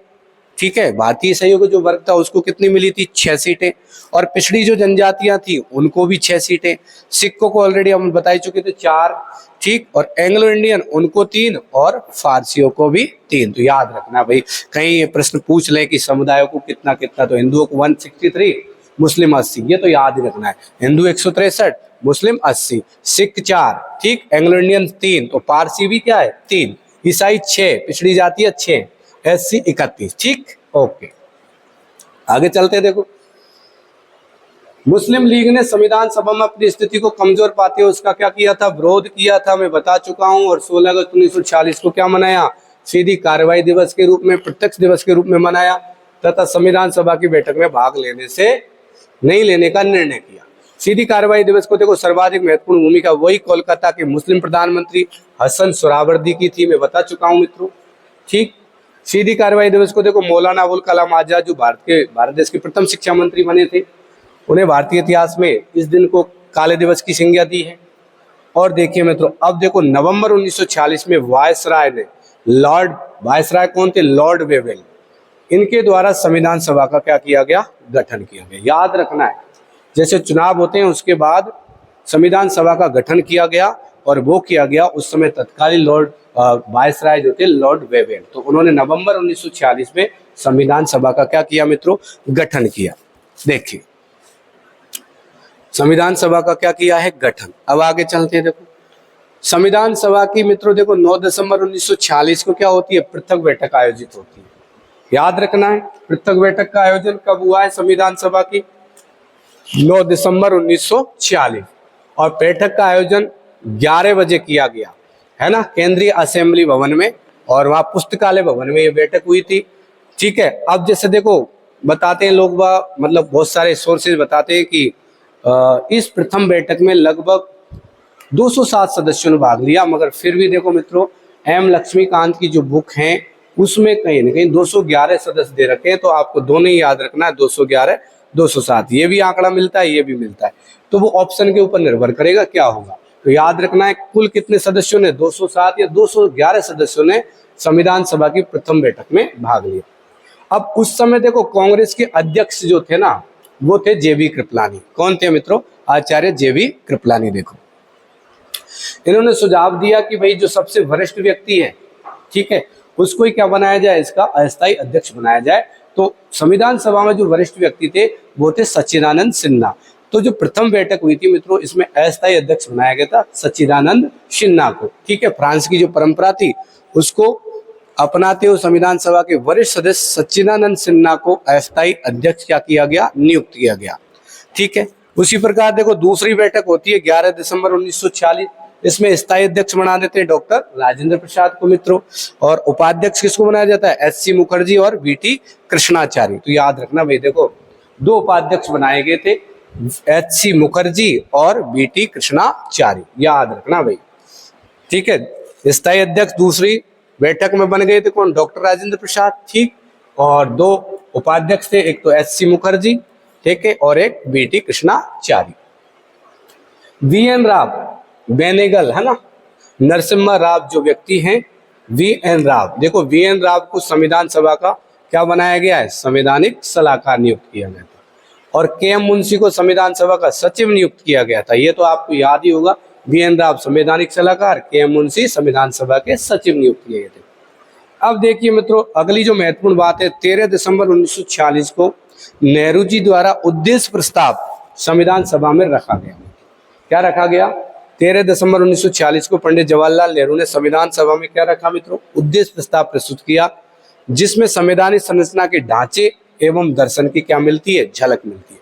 ठीक है, भारतीय ईसाइयों को जो वर्ग था उसको कितनी मिली थी? 6 सीटें। और पिछड़ी जो जनजातियां थी उनको भी 6 सीटें। सिखों को ऑलरेडी हम बता ही चुके थे 4, ठीक, और एंग्लो इंडियन उनको 3 और फारसियों को भी 3। तो याद रखना भाई, कहीं ये प्रश्न पूछ ले कि समुदायों को कितना कितना, तो हिंदुओं को 163, मुस्लिम 80, ये तो याद ही रखना है। हिंदू 163, मुस्लिम 80, सिख 4, ठीक, एंग्लो इंडियन 3, तो पारसी भी क्या है? 3, ईसाई 6, पिछड़ी जाति 6, एससी 31। ठीक, ओके, आगे चलते। देखो मुस्लिम लीग ने संविधान सभा में अपनी स्थिति को कमजोर पाते हुए उसका क्या किया था? विरोध किया था, मैं बता चुका हूं। और 16 अगस्त 1946 को क्या मनाया? सीधी कार्रवाई दिवस के रूप में, प्रत्यक्ष दिवस के रूप में मनाया तथा संविधान सभा की बैठक में भाग लेने से नहीं लेने का निर्णय किया। सीधी कार्रवाई दिवस को देखो सर्वाधिक महत्वपूर्ण भूमिका वही कोलकाता के मुस्लिम प्रधानमंत्री हसन सुहरावर्दी की थी, मैं बता चुका हूं मित्रों। ठीक, सीधी कार्रवाई दिवस को देखो मौलाना अबुल कलाम आजाद जो भारत देश के प्रथम शिक्षा मंत्री बने थे, उन्हें भारतीय इतिहास में इस दिन को काले दिवस की संज्ञा दी है। और देखिए मित्रों, अब देखो नवंबर 1946 में वायसराय ने, वायसराय कौन थे? लॉर्ड वेवेल, इनके द्वारा संविधान सभा का क्या किया गया? गठन किया गया। याद रखना है, जैसे चुनाव होते हैं उसके बाद संविधान सभा का गठन किया गया, और वो किया गया उस समय तत्कालीन लॉर्ड वायसराय जो थे लॉर्ड वेवेल, तो उन्होंने नवंबर 1946 में संविधान सभा का क्या किया मित्रों, गठन किया। देखिए संविधान सभा का क्या किया है, गठन। अब आगे चलते हैं। देखो संविधान सभा की मित्रों देखो 9 दिसंबर 1946 को क्या होती है, पृथक बैठक आयोजित होती है। याद रखना है, पृथक बैठक का आयोजन कब हुआ है संविधान सभा की, 9 दिसंबर 1946, और बैठक का आयोजन 11 बजे किया गया है ना, केंद्रीय असेंबली भवन में, और वहां पुस्तकालय भवन में ये बैठक हुई थी। ठीक है, अब जैसे देखो बताते हैं लोग, मतलब बहुत सारे सोर्सेज बताते हैं कि इस प्रथम बैठक में लगभग 207 सदस्यों ने भाग लिया, मगर फिर भी देखो मित्रों एम लक्ष्मीकांत की जो बुक है उसमें कहीं ना कहीं 211 सदस्य दे रखे हैं, तो आपको दोनों ही याद रखना है, 211 207, ये भी आंकड़ा मिलता है, ये भी मिलता है, तो वो ऑप्शन के ऊपर निर्भर करेगा क्या होगा। तो याद रखना है कुल कितने सदस्यों ने, 207 या 211 सदस्यों ने संविधान सभा की प्रथम बैठक में भाग लिया। अब उस समय देखो कांग्रेस के अध्यक्ष जो थे ना, वो थे जेबी कृपलानी। कौन थे मित्रों, आचार्य जेबी कृपलानी। देखो इन्होंने सुझाव दिया कि भाई जो सबसे वरिष्ठ व्यक्ति है, ठीक है, उसको ही क्या बनाया जाए, इसका अस्थायी अध्यक्ष बनाया जाए। तो संविधान सभा में जो वरिष्ठ व्यक्ति थे वो थे सच्चिदानंद सिन्हा। तो जो प्रथम बैठक हुई थी मित्रों, इसमें अस्थायी अध्यक्ष बनाया गया था सच्चिदानंद सिन्हा को। ठीक है, फ्रांस की जो परंपरा थी उसको अपनाते हुए संविधान सभा के वरिष्ठ सदस्य सच्चिदानंद सिन्हा को अस्थायी अध्यक्ष क्या किया गया, नियुक्त किया गया। ठीक है, उसी प्रकार देखो दूसरी बैठक होती है 11 दिसंबर 1946, इसमें स्थायी अध्यक्ष बना देते हैं डॉक्टर राजेंद्र प्रसाद को मित्रों, और उपाध्यक्ष किसको बनाया जाता है, एस.सी. मुखर्जी और वी.टी. कृष्णाचारी। तो याद रखना भाई, देखो दो उपाध्यक्ष बनाए गए थे, एच.सी. मुखर्जी और वी.टी. कृष्णाचारी, याद रखना भाई। ठीक है, स्थायी अध्यक्ष दूसरी बैठक में बन गए थे कौन, डॉक्टर राजेंद्र प्रसाद। ठीक, और दो उपाध्यक्ष थे, एक तो एच.सी. मुखर्जी, ठीक है, और एक वी.टी. कृष्णाचारी। वी.एन. राव बेनेगल है ना, नरसिम्हा राव जो व्यक्ति हैं, वी.एन. राव। देखो वी.एन. राव को संविधान सभा का क्या बनाया गया है, संवैधानिक सलाहकार नियुक्त किया गया था, और के.एम. मुंशी को संविधान सभा का सचिव नियुक्त किया गया था। ये तो आपको याद ही होगा, वी.एन. राव संवैधानिक सलाहकार, के.एम. मुंशी संविधान सभा के सचिव नियुक्त किए गए थे। अब देखिए मित्रों अगली जो महत्वपूर्ण बात है, 13 दिसंबर 1946 को नेहरू जी द्वारा उद्देश्य प्रस्ताव संविधान सभा में रखा गया। क्या रखा गया, 13 दिसंबर 1946 को पंडित जवाहरलाल नेहरू ने संविधान सभा में क्या रखा मित्रों, उद्देश्य प्रस्ताव प्रस्तुत किया, जिसमें संवैधानिक संरचना के ढांचे एवं दर्शन की क्या मिलती है, झलक मिलती है।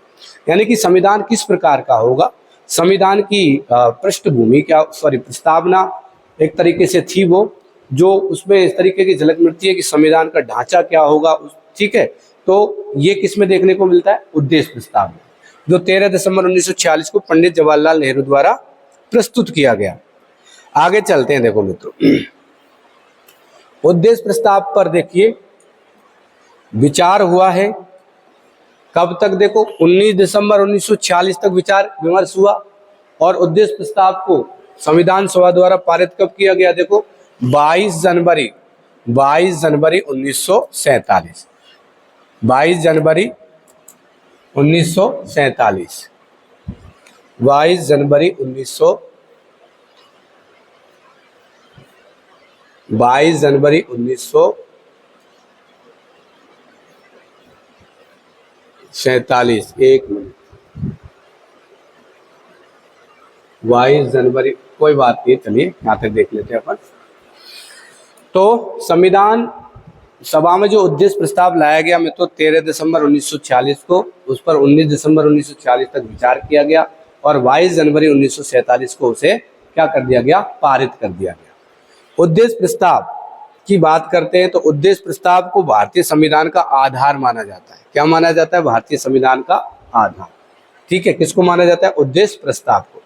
यानी कि संविधान किस प्रकार का होगा, संविधान की पृष्ठभूमि क्या, प्रस्तावना एक तरीके से थी वो, जो उसमें इस तरीके की झलक मिलती है कि संविधान का ढांचा क्या होगा। ठीक है, तो ये किस में देखने को मिलता है, उद्देश्य प्रस्ताव में, जो 13 दिसंबर 1946 को पंडित जवाहरलाल नेहरू द्वारा प्रस्तुत किया गया। आगे चलते हैं। देखो मित्रों उद्देश्य प्रस्ताव पर देखिए विचार हुआ है कब तक, देखो 19 दिसंबर 1946 तक विचार विमर्श हुआ, और उद्देश्य प्रस्ताव को संविधान सभा द्वारा पारित कब किया गया, देखो 22 जनवरी 1947, 22 जनवरी 1947, 22 जनवरी 1947, एक मिनट, 22 जनवरी, कोई बात नहीं, चलिए यहाँ तक देख लेते हैं अपन। तो संविधान सभा में जो उद्देश्य प्रस्ताव लाया गया में, तो 13 दिसंबर 1946 को उस पर 19 दिसंबर 1946 तक विचार किया गया, और 22 जनवरी 1947 को उसे क्या कर दिया गया, पारित कर दिया गया। उद्देश्य प्रस्ताव की बात करते हैं तो उद्देश्य प्रस्ताव को भारतीय संविधान का आधार माना जाता है। क्या माना जाता है, भारतीय संविधान का आधार। ठीक है, किसको माना जाता है, उद्देश्य प्रस्ताव को।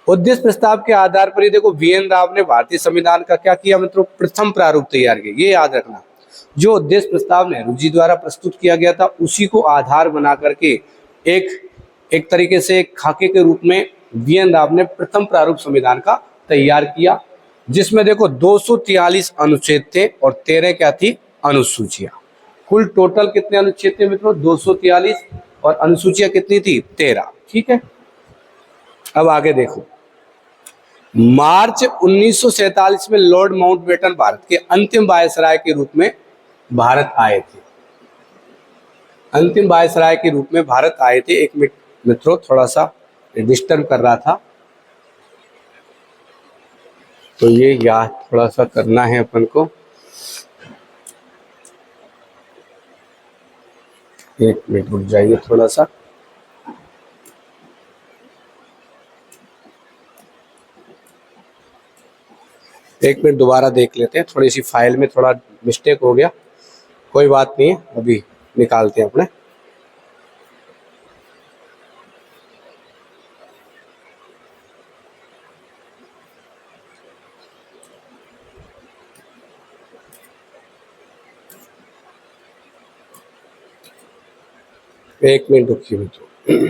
उद्देश्य प्रस्ताव के आधार पर ही देखो वी.एन. राव ने भारतीय संविधान का क्या किया मित्रों, प्रथम प्रारूप तैयार किया। ये याद रखना, जो उद्देश्य प्रस्ताव नेहरू जी द्वारा प्रस्तुत किया गया था उसी को आधार बना करके एक तरीके से एक खाके के रूप में वी.एन. राव ने प्रथम प्रारूप संविधान का तैयार किया, जिसमें देखो 243 अनुच्छेद थे और 13 क्या थी, अनुसूचियां। कुल टोटल कितने अनुच्छेद थे मित्रों, 243, और अनुसूचियां कितनी थी? 13। ठीक है, अब आगे देखो, मार्च 1947 में लॉर्ड माउंटबेटन भारत के अंतिम वायसराय के रूप में भारत आए थे। अंतिम वायसराय के रूप में भारत आए थे। एक मिनट मित्रों, थोड़ा सा डिस्टर्ब कर रहा था, तो ये याद थोड़ा सा करना है अपन को। एक मिनट रुक जाइए थोड़ा सा। एक मिनट दोबारा देख लेते हैं, थोड़ी सी फाइल में थोड़ा मिस्टेक हो गया, कोई बात नहीं है, अभी निकालते हैं अपने। एक मिनट रुकिए मित्रों,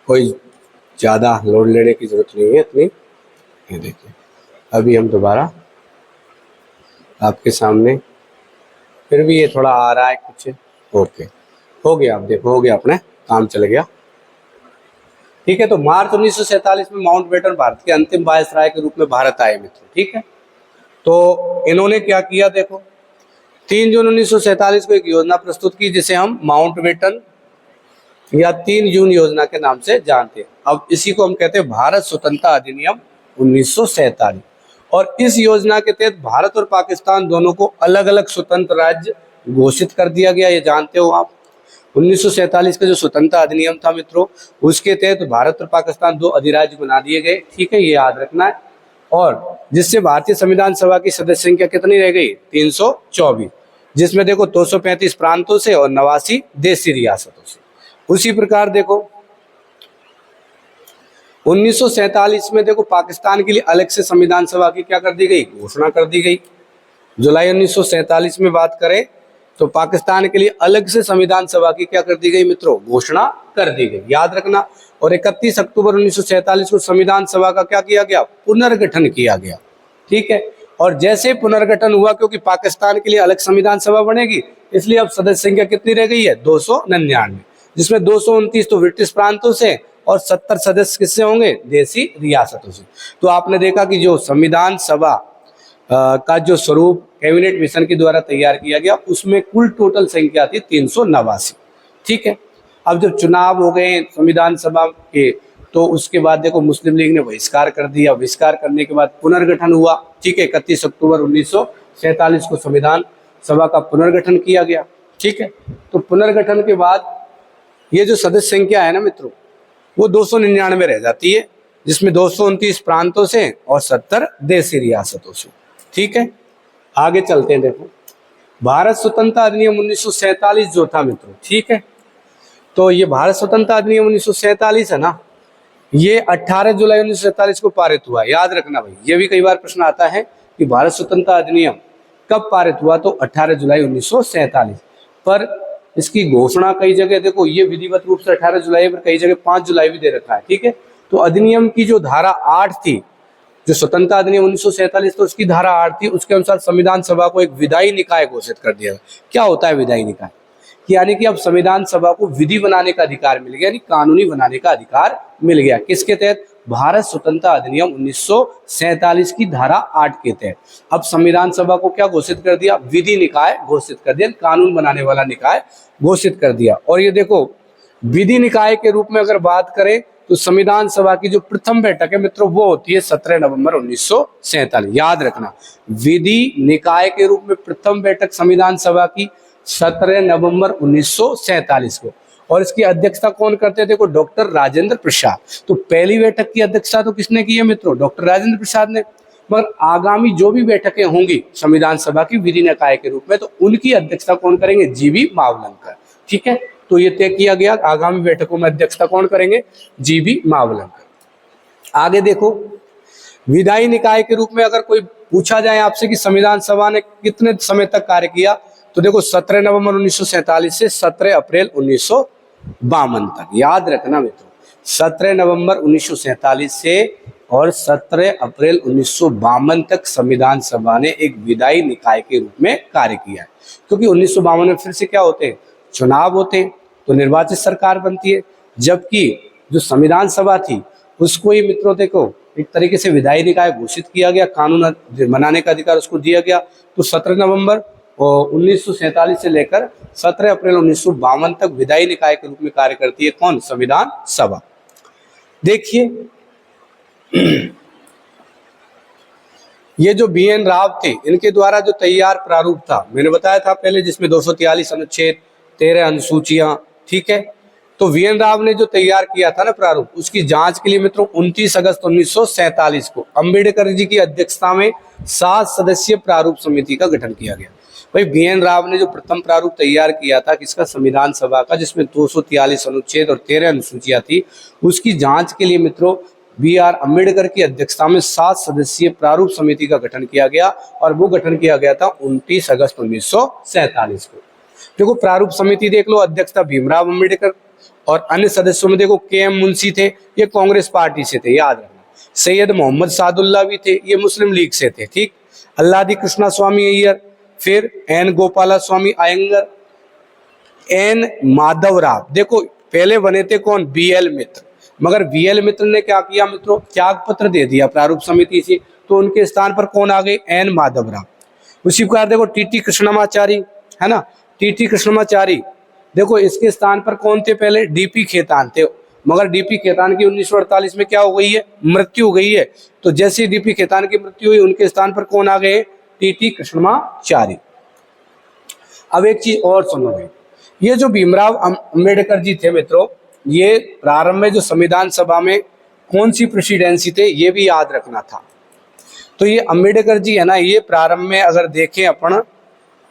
कोई ज़्यादा लोड लेने की जरूरत नहीं है इतनी। ये देखिए, अभी हम दोबारा आपके सामने, फिर भी ये थोड़ा आ रहा है कुछ। ओके, हो गया, आप देखो हो गया, अपने काम चल गया। ठीक है, तो मार्च 1947 में माउंटबेटन भारत के अंतिम वायसराय के रूप में भारत आए मित्रों। ठीक है, तो इन्होंने क्या किया, देखो 3 जून 1947 को एक योजना प्रस्तुत की जिसे हम माउंटबेटन या 3 जून योजना के नाम से जानते हैं। अब इसी को हम कहते हैं भारत स्वतंत्रता अधिनियम 1947। और इस योजना के तहत भारत और पाकिस्तान दोनों को अलग अलग स्वतंत्र राज्य घोषित कर दिया गया, ये जानते हो आप। 1947 का जो स्वतंत्रता अधिनियम था मित्रों, उसके तहत भारत और पाकिस्तान 2 अधिराज्य बना दिए गए। ठीक है, ये याद रखना है। और जिससे भारतीय संविधान सभा की सदस्य संख्या कितनी रह गई? 324, जिसमें देखो 235 प्रांतों से और 89 देशी रियासतों से। उसी प्रकार देखो 1947 में देखो पाकिस्तान के लिए अलग से संविधान सभा की क्या कर दी गई? घोषणा कर दी गई। जुलाई 1947 में बात करें तो पाकिस्तान के लिए अलग से संविधान सभा की क्या कर दी गई मित्रों? घोषणा कर दी गई, याद रखना। और 31 अक्टूबर 1947 को संविधान सभा का क्या किया गया? पुनर्गठन किया गया। ठीक है, और जैसे पुनर्गठन हुआ, क्योंकि पाकिस्तान के लिए अलग संविधान सभा बनेगी, इसलिए अब सदस्य संख्या कितनी रह गई है? 299, जिसमें 229 तो ब्रिटिश प्रांतों से और 70 सदस्य किससे होंगे? देशी रियासतों से। तो आपने देखा कि जो संविधान सभा का जो स्वरूप कैबिनेट मिशन के द्वारा तैयार किया गया, उसमें कुल टोटल संख्या थी 389। ठीक है, अब जब चुनाव हो गए संविधान सभा के, तो उसके बाद देखो मुस्लिम लीग ने बहिष्कार कर दिया। बहिष्कार करने के बाद पुनर्गठन हुआ। ठीक है, 31 अक्टूबर 1947 को संविधान सभा का पुनर्गठन किया गया। ठीक है, तो पुनर्गठन के बाद ये जो सदस्य संख्या है ना मित्रों, वो 299 रह जाती है, जिसमें 229 प्रांतों से और 70 देशी रियासतों से। ठीक है, आगे चलते हैं। देखो भारत स्वतंत्रता अधिनियम 1947 जो था मित्रों, ठीक है, तो ये भारत स्वतंत्रता अधिनियम 1947 है ना, ये 18 जुलाई 1947 को पारित हुआ। याद रखना भाई, ये भी कई बार प्रश्न आता है कि भारत स्वतंत्रता अधिनियम कब पारित हुआ, तो 18 जुलाई 1947। पर इसकी घोषणा कई जगह देखो, ये विधिवत रूप से 18 जुलाई, पर कई जगह 5 जुलाई भी दे रखा है। ठीक है, तो अधिनियम की जो धारा 8 थी, जो स्वतंत्रता अधिनियम 1947 तो उसकी धारा 8 थी, उसके अनुसार संविधान सभा को एक विधायी निकाय घोषित कर दिया। क्या होता है विधायी निकाय? यानी कि अब संविधान सभा को विधि बनाने का अधिकार मिल गया, यानी कानूनी बनाने का अधिकार मिल गया। किसके तहत? भारत स्वतंत्रता अधिनियम 1947 की धारा 8 के तहत। अब संविधान सभा को क्या घोषित कर दिया? विधि निकाय घोषित कर दिया, कानून बनाने वाला निकाय घोषित कर दिया। और ये देखो, विधि निकाय के रूप में अगर बात करें तो संविधान सभा की जो प्रथम बैठक है मित्रों, वो होती है 17 नवंबर 1947। याद रखना, विधि निकाय के रूप में प्रथम बैठक संविधान सभा की 17 नवंबर 1947 को। और इसकी अध्यक्षता कौन करते थे? देखो, डॉक्टर राजेंद्र प्रसाद। तो पहली बैठक की अध्यक्षता तो किसने की है मित्रों? डॉक्टर राजेंद्र प्रसाद ने। मगर आगामी जो भी बैठकें होंगी संविधान सभा की विधि निकाय के रूप में, तो उनकी अध्यक्षता कौन करेंगे? जीबी मावलंकर। ठीक है, तो ये तय किया गया आगामी बैठकों में अध्यक्षता कौन करेंगे? जीबी मावलंकर। आगे देखो, विधायी निकाय के रूप में अगर कोई पूछा जाए आपसे कि संविधान सभा ने कितने समय तक कार्य किया, तो देखो 17 नवंबर 1947 से 17 अप्रैल 1952 तक। याद रखना मित्रों, 17 नवंबर 1947 से और 17 अप्रैल 1952 तक संविधान सभा ने एक विधायी निकाय के रूप में कार्य किया है। क्योंकि 1952 में फिर से क्या होते हैं? चुनाव होते तो निर्वाचित सरकार बनती है, जबकि जो संविधान सभा थी उसको ही मित्रों देखो एक तरीके से विधायी निकाय घोषित किया गया, कानून बनाने का अधिकार उसको दिया गया। तो 17 नवंबर 1947 से लेकर 17 अप्रैल 1952 तक विधायी निकाय के रूप में कार्य करती है कौन? संविधान सभा। देखिए ये जो BN राव थे, इनके द्वारा जो तैयार प्रारूप था, मैंने बताया था पहले, जिसमें 243 अनुच्छेद, 13 अनुसूचियां, ठीक है। तो VN राव ने जो तैयार किया था ना प्रारूप, उसकी जांच के लिए मित्रों 29 अगस्त 1947 को अंबेडकर जी की अध्यक्षता में 7 सदस्यीय प्रारूप समिति का गठन किया गया। भाई BN राव ने जो प्रथम प्रारूप तैयार किया था किसका? संविधान सभा का, जिसमें 243 अनुच्छेद और 13 अनुसूचियां थी, उसकी जांच के लिए मित्रों BR अम्बेडकर की अध्यक्षता में 7 सदस्यीय प्रारूप समिति का गठन किया गया, और वो गठन किया गया था 29 अगस्त 1947 को। देखो प्रारूप समिति देख लो, अध्यक्ष था भीमराव अम्बेडकर, और अन्य सदस्यों में देखो KM मुंशी थे, ये कांग्रेस पार्टी से थे, याद रखना। सैयद मोहम्मद सादुल्ला भी थे, ये मुस्लिम लीग से थे, ठीक। अल्लादी कृष्णा स्वामी अय्यर, फिर N गोपाला स्वामी अयंगर, N माधवराव। देखो पहले बने थे कौन? BL मित्र, मगर BL मित्र ने क्या किया मित्रों? त्याग पत्र दे दिया प्रारूप समिति से, तो उनके स्थान पर कौन आ गए? N माधवराव। उसी प्रकार देखो TT कृष्णमाचारी, है ना, TT कृष्णमाचारी, देखो इसके स्थान पर कौन थे? पहले DP खेतान थे, मगर DP खेतान की 1948 में क्या हो गई है? मृत्यु हो गई है। तो जैसे DP खेतान की मृत्यु हुई, उनके स्थान पर कौन आ गए? TT कृष्णमाचारी। अब एक चीज और सुनो भाई, ये जो भीमराव अम्बेडकर जी थे मित्रों, ये प्रारंभ में जो संविधान सभा में कौन सी प्रेसिडेंसी थे, ये भी याद रखना था। तो ये अम्बेडकर जी है ना, ये प्रारंभ में अगर देखें अपन,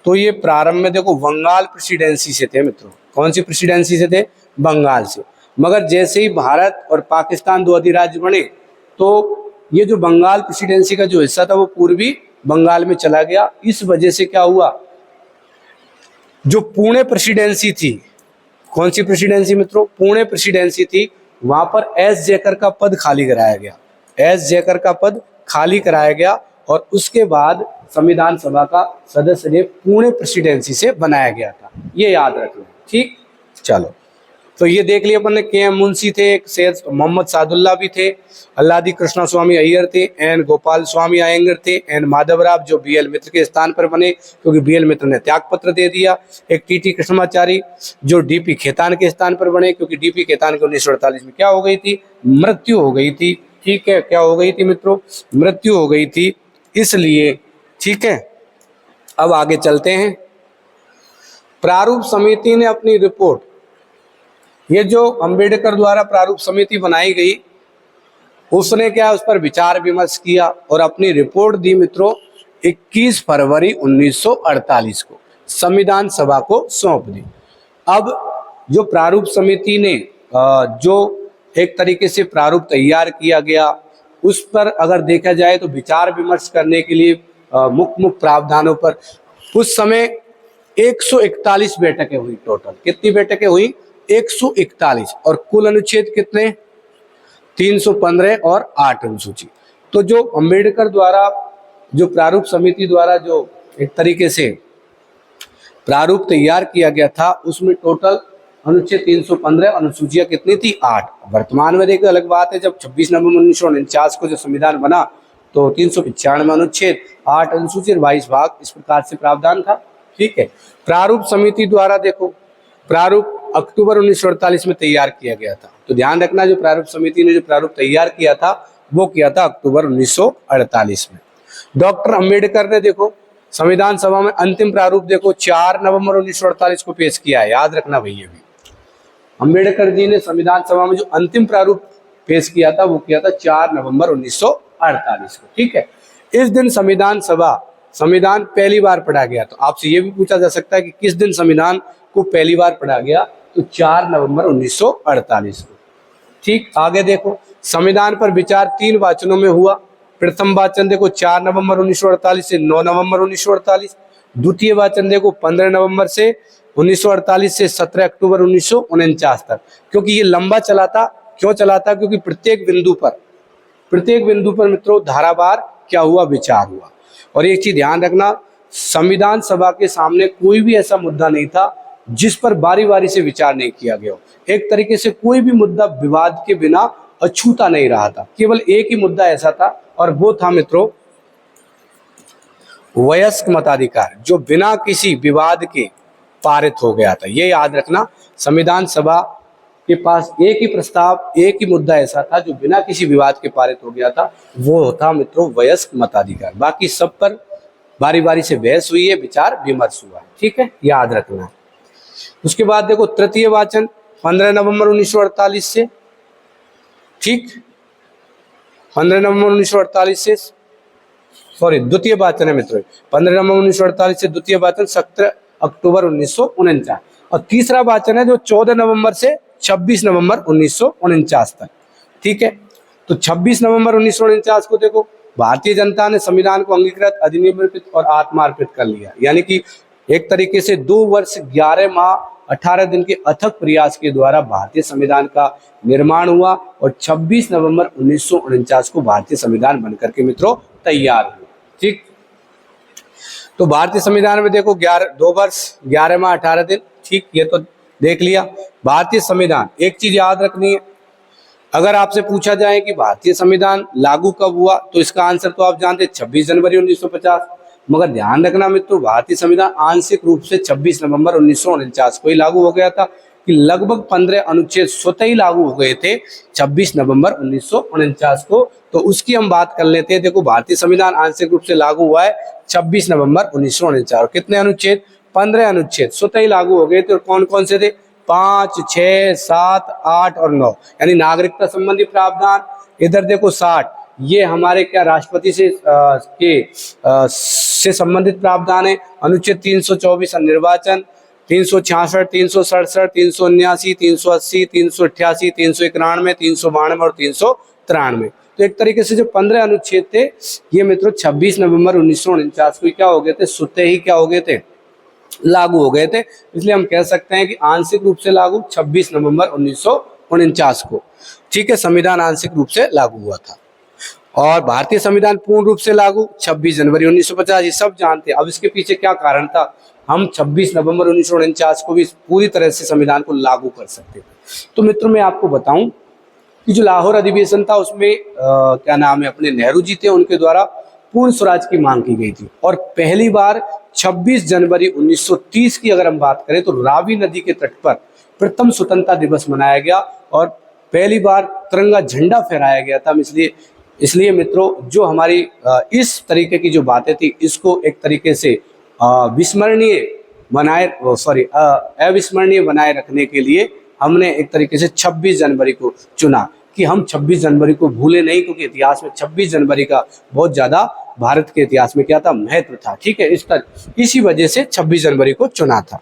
तो ये प्रारंभ में देखो बंगाल प्रेसिडेंसी से थे मित्रों। कौन सी प्रेसिडेंसी से थे? बंगाल से। मगर जैसे ही भारत और पाकिस्तान 2 अधिराज्य बने, तो ये जो बंगाल प्रेसिडेंसी का जो हिस्सा था वो पूर्वी बंगाल में चला गया। इस वजह से क्या हुआ, जो पुणे प्रेसिडेंसी थी, कौन सी प्रेसिडेंसी मित्रों? पुणे प्रेसिडेंसी थी, वहां पर S जयकर का पद खाली कराया गया, S जयकर का पद खाली कराया गया, और उसके बाद संविधान सभा का सदस्य ने पुणे प्रेसिडेंसी से बनाया गया था, ये याद रखना, ठीक। चलो, तो ये देख लिया अपन ने, KM मुंशी थे, सैयद मोहम्मद सादुल्ला भी थे, अल्लादी कृष्णा स्वामी अय्यर थे, N गोपाल स्वामी अयंगर थे, N माधवराव जो BL मित्र के स्थान पर बने, क्योंकि BL मित्र ने त्याग पत्र दे दिया। एक TT कृष्णमाचारी जो DP खेतान के स्थान पर बने, क्योंकि DP खेतान के 1948 में क्या हो गई थी? मृत्यु हो गई थी, ठीक है। क्या हो गई थी मित्रों? मृत्यु हो गई थी, इसलिए, ठीक है। अब आगे चलते हैं। प्रारूप समिति ने अपनी रिपोर्ट, ये जो अंबेडकर द्वारा प्रारूप समिति बनाई गई, उसने क्या उस पर विचार विमर्श किया और अपनी रिपोर्ट दी मित्रों 21 फरवरी 1948 को संविधान सभा को सौंप दी। अब जो प्रारूप समिति ने जो एक तरीके से प्रारूप तैयार किया गया, उस पर अगर देखा जाए तो विचार विमर्श करने के लिए मुख्य प्रावधानों पर उस समय 141 बैठकें हुई। टोटल कितनी बैठकें हुई? 141, और कुल अनुच्छेद कितने? 315 और 8 अनुसूची। तो जो अंबेडकर द्वारा जो प्रारूप समिति द्वारा जो एक तरीके से प्रारूप तैयार किया गया था, उसमें टोटल अनुच्छेद 315, अनुसूचियां कितनी थी? 8। वर्तमान में देखो अलग बात है, जब 26 नवंबर 1949 को जो संविधान बना तो 395 अनुच्छेद, 8 अनुसूची, 22 भाग, इस प्रकार से प्रावधान था, ठीक है। प्रारूप समिति द्वारा देखो प्रारूप अक्टूबर 1948 में तैयार किया गया था, तो ध्यान रखना जो प्रारूप समिति ने जो प्रारूप तैयार किया था वो किया था अक्टूबर 1948 में। डॉक्टर अंबेडकर ने देखो संविधान सभा में अंतिम प्रारूप देखो 4 नवंबर 1948 को पेश किया है, याद रखना भैया। भी अंबेडकर जी ने संविधान सभा में जो अंतिम प्रारूप पेश किया था वो किया था 4 नवंबर 1948 को, ठीक है। इस दिन संविधान पहली बार पढ़ा गया। तो आपसे ये भी पूछा जा सकता है कि किस दिन संविधान को पहली बार पढ़ा गया, तो 4 नवंबर 1948 को, ठीक। आगे देखो संविधान पर विचार 3 वाचनों में हुआ। प्रथम वाचन देखो 4 नवंबर 1948 से 9 नवंबर 1948, द्वितीय वाचन देखो 15 नवंबर से 1948 से 17 अक्टूबर 1949 तक। क्योंकि ये लंबा चला था, क्यों चला था? क्योंकि प्रत्येक बिंदु पर मित्रों धारावार क्या हुआ? विचार हुआ। और एक चीज ध्यान रखना, संविधान सभा के सामने कोई भी ऐसा मुद्दा नहीं था जिस पर बारी बारी से विचार नहीं किया गया हो। एक तरीके से कोई भी मुद्दा विवाद के बिना अछूता नहीं रहा था। केवल एक ही मुद्दा ऐसा था और वो था मित्रों वयस्क मताधिकार, जो बिना किसी विवाद के पारित हो गया था। ये याद रखना, संविधान सभा के पास एक ही प्रस्ताव, एक ही मुद्दा ऐसा था जो बिना किसी विवाद के पारित हो गया था, वो होता मित्रों वयस्क मताधिकार। बाकी सब पर बारी बारी से बहस हुई है, विचार विमर्श हुआ है। ठीक है, याद रखना है। उसके बाद देखो तृतीय वाचन 15 नवंबर 1948 से, ठीक 15 नवंबर 1948 से, सॉरी द्वितीय वाचन है मित्रों, 15 नवंबर 1948 से द्वितीय वाचन 17 अक्टूबर 1949, और तीसरा वाचन है जो 14 नवंबर से 26 नवंबर 1949 तक। ठीक है, तो 26 नवंबर 1949 को देखो भारतीय जनता ने संविधान को अंगीकृत, अधिनियमित और आत्मार्पित कर लिया। यानी कि एक तरीके से 2 वर्ष 11 माह 18 दिन के अथक प्रयास के द्वारा भारतीय संविधान का निर्माण हुआ और 26 नवंबर 1949 को भारतीय संविधान बनकर के मित्रों तैयार हुआ। ठीक, तो भारतीय संविधान में देखो 2 वर्ष 11 माह 18 दिन। ठीक, ये तो देख लिया। भारतीय संविधान, एक चीज याद रखनी है, अगर आपसे पूछा जाए कि भारतीय संविधान लागू कब हुआ तो इसका आंसर तो आप जानते हैं 26 जनवरी 1950। मगर ध्यान रखना मित्रों, भारतीय संविधान आंशिक रूप से 26 नवंबर 1949 को ही लागू हो गया था, कि लगभग 15 अनुच्छेद स्वतः ही लागू हो गए थे 26 नवंबर 1949 को। तो उसकी हम बात कर लेते हैं। देखो भारतीय संविधान आंशिक रूप से लागू हुआ है 26 नवंबर 1949। कितने अनुच्छेद? 15 अनुच्छेद स्वतः ही लागू हो गए थे। और कौन कौन से थे? 5, 6, 7, 8 और 9, यानी नागरिकता संबंधी प्रावधान। इधर देखो 60, ये हमारे क्या राष्ट्रपति से संबंधित प्रावधान है। अनुच्छेद 324 निर्वाचन, 366, 367, 379, 380, 388, 391, 392 और 393। तो एक तरीके से जो 15 अनुच्छेद थे ये मित्रों 26 नवंबर 1949 को क्या हो गए थे? स्वतः ही क्या हो गए थे? लागू हो गए थे। इसलिए हम कह सकते हैं कि आंशिक रूप से लागू 26 नवंबर 1949 को। ठीक है, संविधान आंशिक रूप से लागू हुआ था। और भारतीय संविधान पूर्ण रूप से लागू 26 जनवरी 1950, ये सब जानते हैं। अब इसके पीछे क्या कारण था? हम 26 नवंबर 1949 को भी पूरी तरह से संविधान को लागू कर सकते थे। तो मित्रों मैं आपको बताऊं कि जो लाहौर अधिवेशन था उसमें क्या नाम है, अपने नेहरू जी थे, उनके द्वारा पूर्ण स्वराज की मांग की गई थी। और पहली बार 26 जनवरी 1930 की अगर हम बात करें तो रावी नदी के तट पर प्रथम स्वतंत्रता दिवस मनाया गया और पहली बार तिरंगा झंडा फहराया गया था। इसलिए मित्रों जो हमारी इस तरीके की जो बातें थी इसको एक तरीके से अविस्मरणीय बनाए रखने के लिए हमने एक तरीके से 26 जनवरी को चुना कि हम 26 जनवरी को भूले नहीं, क्योंकि इतिहास में 26 जनवरी का बहुत ज्यादा भारत के इतिहास में क्या था? महत्व था। ठीक है, इसी वजह से 26 जनवरी को चुना था।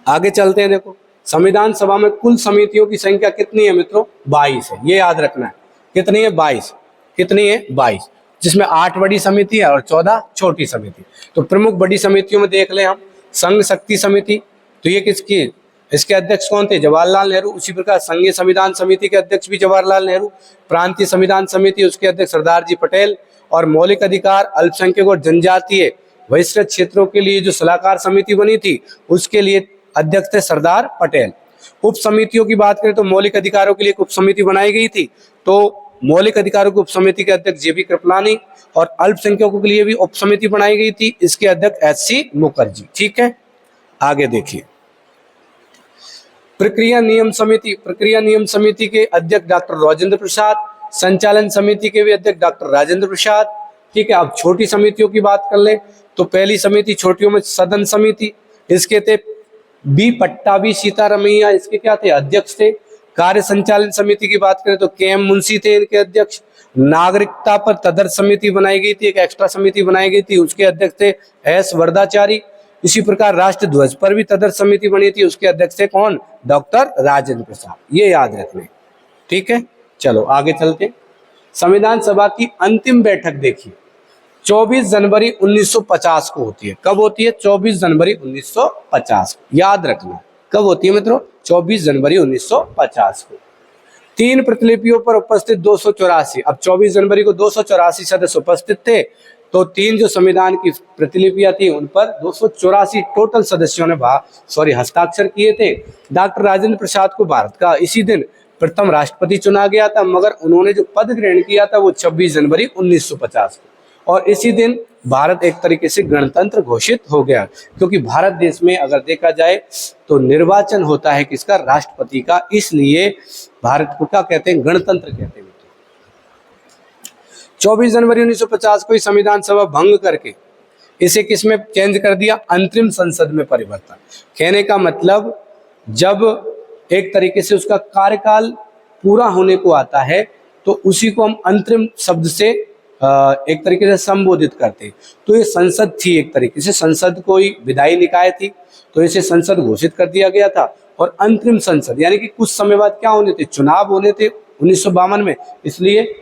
आगे चलते हैं। देखो संविधान सभा में कुल समितियों की संख्या कितनी है मित्रों? 22 है। ये याद रखना है। कितनी है? 22। कितनी है? 22, जिसमें 8 बड़ी समिति है और 14 छोटी समिति। तो प्रमुख बड़ी समितियों में देख लें हम, संघ शक्ति समिति, तो ये किसकी? इसके अध्यक्ष कौन थे? जवाहरलाल नेहरू। उसी प्रकार संघीय संविधान समिति के अध्यक्ष भी जवाहरलाल नेहरू। प्रांतीय संविधान समिति, उसके अध्यक्ष सरदार जी पटेल। और मौलिक अधिकार, अल्पसंख्यक और जनजातीय बहिष्कृत क्षेत्रों के लिए जो सलाहकार समिति बनी थी उसके लिए अध्यक्ष थे सरदार पटेल। उप समितियों की बात करें तो मौलिक अधिकारों के लिए उप समिति बनाई गई थी, तो मौलिक अधिकारों की उप समिति के अध्यक्ष जेबी कृपलानी। और अल्पसंख्यकों के लिए भी उप समिति बनाई गई थी, इसके अध्यक्ष एचसी मुखर्जी। ठीक है, आगे देखिए। प्रक्रिया नियम समिति के अध्यक्ष डॉक्टर राजेंद्र प्रसाद, संचालन समिति के भी अध्यक्ष डॉक्टर राजेंद्र प्रसाद। ठीक है, अब छोटी समितियों की बात कर ले तो पहली समिति छोटियों में सदन समिति, इसके थे बी पट्टाभी सीतारमैया, इसके क्या थे? अध्यक्ष थे। कार्य संचालन समिति की बात करें तो के.एम. मुंशी थे इनके अध्यक्ष। नागरिकता पर तदर्थ समिति बनाई गई थी, एक एक्स्ट्रा समिति बनाई गई थी, उसके अध्यक्ष थे एस वरदाचारी। इसी प्रकार राष्ट्र ध्वज पर भी तदर्थ समिति बनी थी, उसके अध्यक्ष थे कौन? डॉक्टर राजेंद्र प्रसाद। ये याद रखना। ठीक है, चलो आगे चलते। संविधान सभा की अंतिम बैठक देखिए 24 जनवरी 1950 को होती है। कब होती है? 24 जनवरी 1950। याद रखना कब होती है मित्रों? 24 जनवरी 1950 को। 3 प्रतिलिपियों पर उपस्थित 284। अब 24 जनवरी को 284 सदस्य उपस्थित थे, तो 3 जो संविधान की प्रतिलिपियां थी उन पर 284 टोटल सदस्यों ने हस्ताक्षर किए थे। डॉक्टर राजेंद्र प्रसाद को भारत का इसी दिन प्रथम राष्ट्रपति चुना गया था, मगर उन्होंने जो पद ग्रहण किया था वो 26 जनवरी 1950 को, और इसी दिन भारत एक तरीके से गणतंत्र घोषित हो गया। क्योंकि भारत देश में अगर देखा जाए तो निर्वाचन होता है किसका, राष्ट्रपति का, इसलिए भारत को क्या कहते हैं, गणतंत्र कहते हैं। 24 जनवरी 1950 को संविधान सभा भंग करके इसे किसमें चेंज कर दिया, अंतरिम संसद में परिवर्तन। कहने का मतलब जब एक तरीके से उसका कार्यकाल पूरा होने को आता है तो उसी को हम अंतरिम शब्द से एक तरीके से संबोधित करते हैं। तो ये संसद थी, एक तरीके से संसद कोई विधायी निकाय थी, तो इसे संसद घोषित कर दिया गया था। और अंतरिम संसद यानी कि कुछ समय बाद क्या होने थे, चुनाव होने थे 1952 में, इसलिए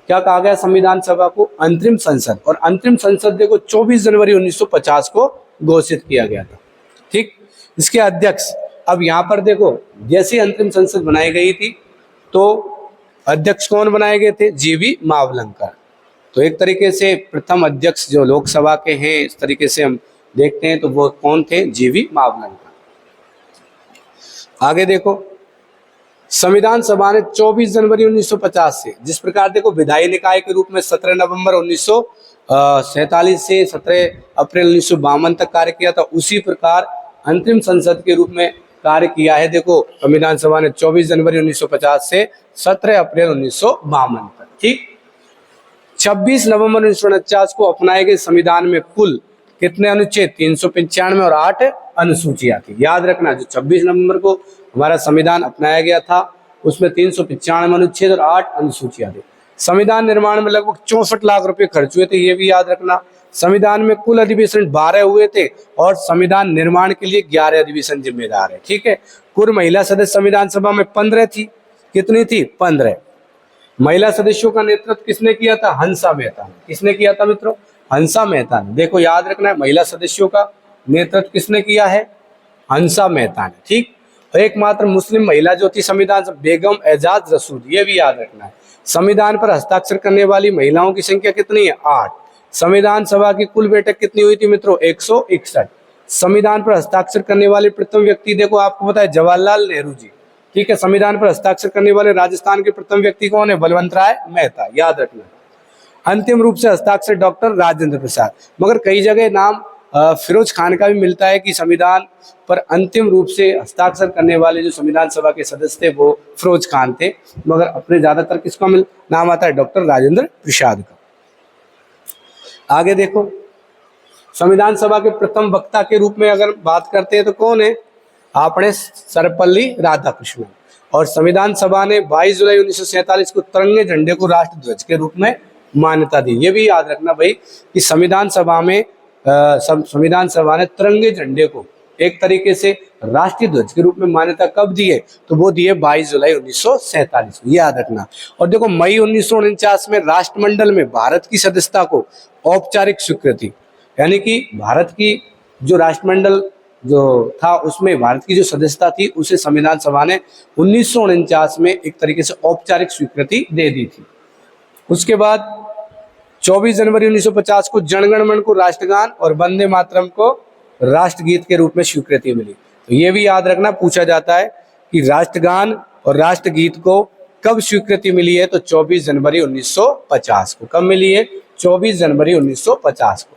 क्या कहा गया संविधान सभा को, अंतरिम संसद। और अंतरिम संसद देखो 24 जनवरी 1950 को घोषित किया गया था। ठीक, इसके अध्यक्ष, अब यहाँ पर देखो जैसे अंतरिम संसद बनाई गई थी तो अध्यक्ष कौन बनाए गए थे, जीवी मावलंकर। तो एक तरीके से प्रथम अध्यक्ष जो लोकसभा के हैं, इस तरीके से हम देखते हैं तो वो कौन थे, जीवी मावलंकर। आगे देखो, संविधान सभा ने 24 जनवरी 1950 से, जिस प्रकार देखो विधायी निकाय के रूप में 17 नवंबर 1947 से 17 अप्रैल 1952 तक कार्य किया था, उसी प्रकार अंतरिम संसद के रूप में कार्य किया है। देखो संविधान सभा ने 24 जनवरी 1950 से 17 अप्रैल 1952 तक। ठीक, 26 नवंबर 1949 को अपनाए गए संविधान में कुल कितने अनुच्छेद, 395 और 8 अनुसूचियां थी। याद रखना, जो 26 नवंबर को हमारा संविधान अपनाया गया था उसमें 395 अनुच्छेद और 8 अनुसूचियां थी। संविधान निर्माण में लगभग 64 लाख रुपए खर्च हुए थे, ये भी याद रखना। संविधान में कुल अधिवेशन 12 हुए थे और संविधान निर्माण के लिए 11 अधिवेशन जिम्मेदार है। ठीक है, कुल महिला सदस्य संविधान सभा में 15 थी। कितनी थी, 15। महिला सदस्यों का नेतृत्व किसने किया था, हंसा मेहता ने। किसने किया था मित्रों, हंसा मेहता ने। देखो याद रखना है, महिला सदस्यों का नेतृत्व किसने किया है, हंसा मेहता ने। ठीक, एकमात्र मुस्लिम महिला जो थी संविधान से, बेगम एजाज रसूद, ये भी याद रखना है। संविधान पर हस्ताक्षर करने वाली महिलाओं की संख्या कितनी है, 8। संविधान सभा की कुल बैठक कितनी हुई थी मित्रों, 161। संविधान पर हस्ताक्षर करने वाले प्रथम व्यक्ति देखो आपको पता है, जवाहरलाल नेहरू जी। ठीक है, संविधान पर हस्ताक्षर करने वाले राजस्थान के प्रथम व्यक्ति कौन है, बलवंत राय मेहता, याद रखना। अंतिम रूप से हस्ताक्षर डॉक्टर राजेंद्र प्रसाद। मगर कई जगह नाम फिरोज खान का भी मिलता है कि संविधान पर अंतिम रूप से हस्ताक्षर करने वाले जो संविधान सभा के सदस्य थे वो फिरोज खान थे, मगर अपने ज्यादातर किसका नाम आता है, डॉक्टर राजेंद्र प्रसाद का। आगे देखो, संविधान सभा के प्रथम वक्ता के रूप में अगर बात करते हैं तो कौन है, आपने सर्वपल्ली राधाकृष्णन। और संविधान सभा ने 22 जुलाई 1947 को तिरंगे झंडे को राष्ट्र ध्वज के रूप में मान्यता दी। ये भी याद रखना भाई कि संविधान सभा ने तिरंगे झंडे को एक तरीके से राष्ट्रीय ध्वज के रूप में मान्यता कब दी है, तो वो दी है 22 जुलाई 1947 को, याद रखना। और देखो मई 1949 में राष्ट्रमंडल में भारत की सदस्यता को औपचारिक स्वीकृति, यानी कि भारत की जो राष्ट्रमंडल जो था उसमें भारत की जो सदस्यता थी उसे संविधान सभा ने 1949 में एक तरीके से औपचारिक स्वीकृति दे दी थी। उसके बाद 24 जनवरी 1950 को जनगण मन को राष्ट्रगान और वंदे मातरम को राष्ट्रगीत के रूप में स्वीकृति मिली। तो ये भी याद रखना, पूछा जाता है कि राष्ट्रगान और राष्ट्रगीत को कब स्वीकृति मिली है, तो 24 जनवरी 1950 को। कब मिली है, 24 जनवरी 1950 को।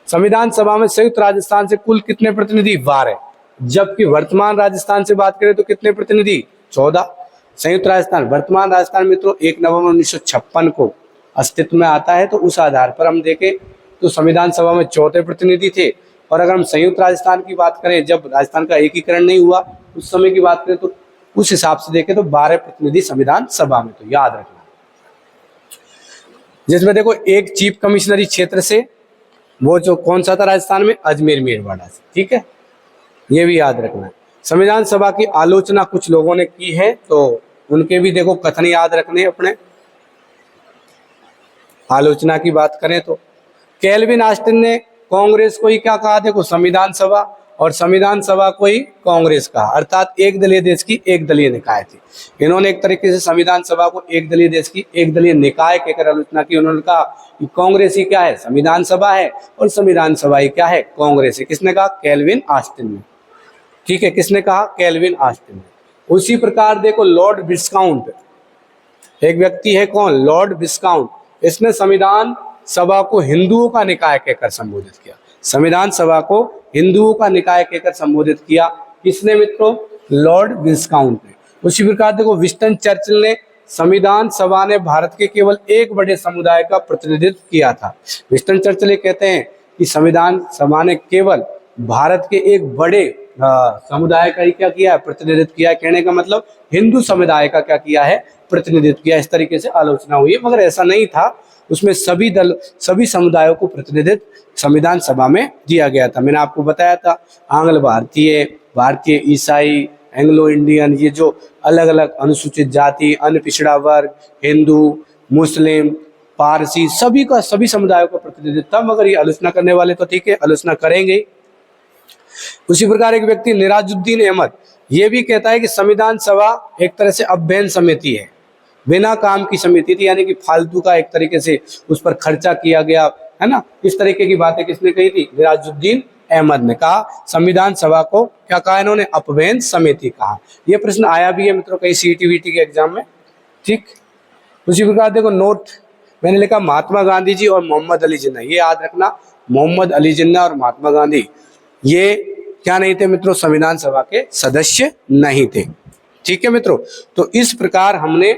संविधान सभा में संयुक्त राजस्थान से कुल कितने प्रतिनिधि, 12। जबकि वर्तमान राजस्थान से बात करें तो कितने प्रतिनिधि, 14। संयुक्त राजस्थान, वर्तमान राजस्थान मित्रों 1 नवंबर 1956 को अस्तित्व में आता है। तो उस आधार पर हम देखें तो संविधान सभा में 14 प्रतिनिधि थे। और अगर हम संयुक्त राजस्थान की बात करें, जब राजस्थान का एकीकरण नहीं हुआ उस समय की बात करें तो उस हिसाब से देखें तो 12 प्रतिनिधि संविधान सभा में। तो याद रखना, जिसमें देखो एक चीफ कमिश्नरी क्षेत्र से, वो जो कौन सा था राजस्थान में, अजमेर मेरवाड़ा से। ठीक है, ये भी याद रखना है। संविधान सभा की आलोचना कुछ लोगों ने की है तो उनके भी देखो कथन याद रखने अपने। आलोचना की बात करें तो कैल्विन ऑस्टिन ने कांग्रेस को ही क्या कहा, देखो संविधान सभा और संविधान सभा को ही कांग्रेस कहा, अर्थात एक दलीय देश की एक दलीय निकाय थी। इन्होंने एक तरीके से संविधान सभा को एक दलीय देश की एक दलीय निकाय कहकर आलोचना की। उन्होंने कहा कि कांग्रेस ही क्या है, संविधान सभा है, और संविधान सभा ही क्या है, कांग्रेस है। किसने कहा? कैल्विन ऑस्टिन ने। ठीक है, किसने कहा? कैल्विन ऑस्टिन ने। उसी प्रकार देखो लॉर्ड विस्काउंट, एक व्यक्ति है कौन? लॉर्ड विस्काउंट। इसने संविधान सभा को हिंदुओं का निकाय कहकर संबोधित किया। संविधान सभा को हिंदुओं का निकाय कहकर संबोधित किया। किसने मित्रों? लॉर्ड विस्काउंट ने। उसी प्रकार देखो विंस्टन चर्चिल ने, संविधान सभा ने भारत के केवल एक बड़े समुदाय का प्रतिनिधित्व किया था। विंस्टन चर्चिल कहते हैं कि संविधान सभा ने केवल भारत के एक बड़े समुदाय का ही क्या किया है? प्रतिनिधित्व किया है। कहने का मतलब हिंदू समुदाय का क्या किया है? प्रतिनिधित्व किया। इस तरीके से आलोचना हुई है, मगर ऐसा नहीं था। उसमें सभी समुदायों को प्रतिनिधित्व संविधान सभा में दिया गया था। मैंने आपको बताया था आंग्ल भारतीय, भारतीय ईसाई, एंग्लो इंडियन, ये जो अलग अलग अनुसूचित जाति, अन्य पिछड़ा वर्ग, हिंदू, मुस्लिम, पारसी, सभी समुदायों का प्रतिनिधित्व था। मगर ये आलोचना करने वाले तो ठीक है, आलोचना करेंगे। उसी प्रकार एक व्यक्ति निराजुद्दीन अहमद ये भी कहता है कि संविधान सभा एक तरह से अभ्यन समिति है, बिना काम की समिति थी, यानी कि फालतू का एक तरीके से उस पर खर्चा किया गया है ना। इस तरीके की बातें किसने कही थी? निराजुद्दीन अहमद ने कहा। संविधान सभा को क्या कहा इन्होंने? अपव्यन समिति कहा। यह प्रश्न आया भी है मित्रों कई सीईटी के एग्जाम में। ठीक, उसी प्रकार देखो नोट मैंने लिखा महात्मा गांधी जी और मोहम्मद अली जिन्ना। ये याद रखना, मोहम्मद अली जिन्ना और महात्मा गांधी ये क्या नहीं थे मित्रों? संविधान सभा के सदस्य नहीं थे। ठीक है मित्रों, तो इस प्रकार हमने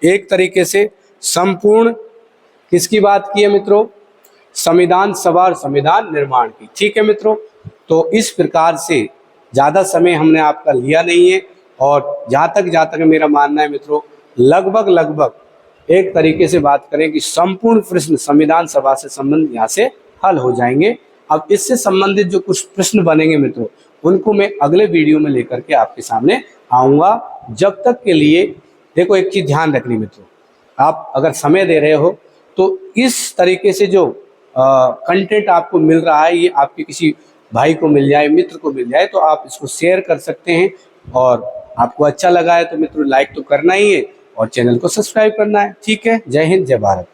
एक तरीके से संपूर्ण किसकी बात की है मित्रों? संविधान सभा और संविधान निर्माण की। ठीक है मित्रों, तो इस प्रकार से ज़्यादा समय हमने आपका लिया नहीं है, और जहाँ तक मेरा मानना है मित्रों, लगभग एक तरीके से बात करें कि संपूर्ण प्रश्न संविधान सभा से संबंधित यहाँ से हल हो जाएंगे। अब इससे संबंधित जो कुछ प्रश्न बनेंगे मित्रों, उनको मैं अगले वीडियो में लेकर के आपके सामने आऊँगा। जब तक के लिए देखो एक चीज़ ध्यान रखनी मित्रों, आप अगर समय दे रहे हो तो इस तरीके से जो कंटेंट आपको मिल रहा है, ये आपके किसी भाई को मिल जाए, मित्र को मिल जाए, तो आप इसको शेयर कर सकते हैं। और आपको अच्छा लगा है तो मित्रों लाइक तो करना ही है और चैनल को सब्सक्राइब करना है। ठीक है, जय हिंद, जय भारत।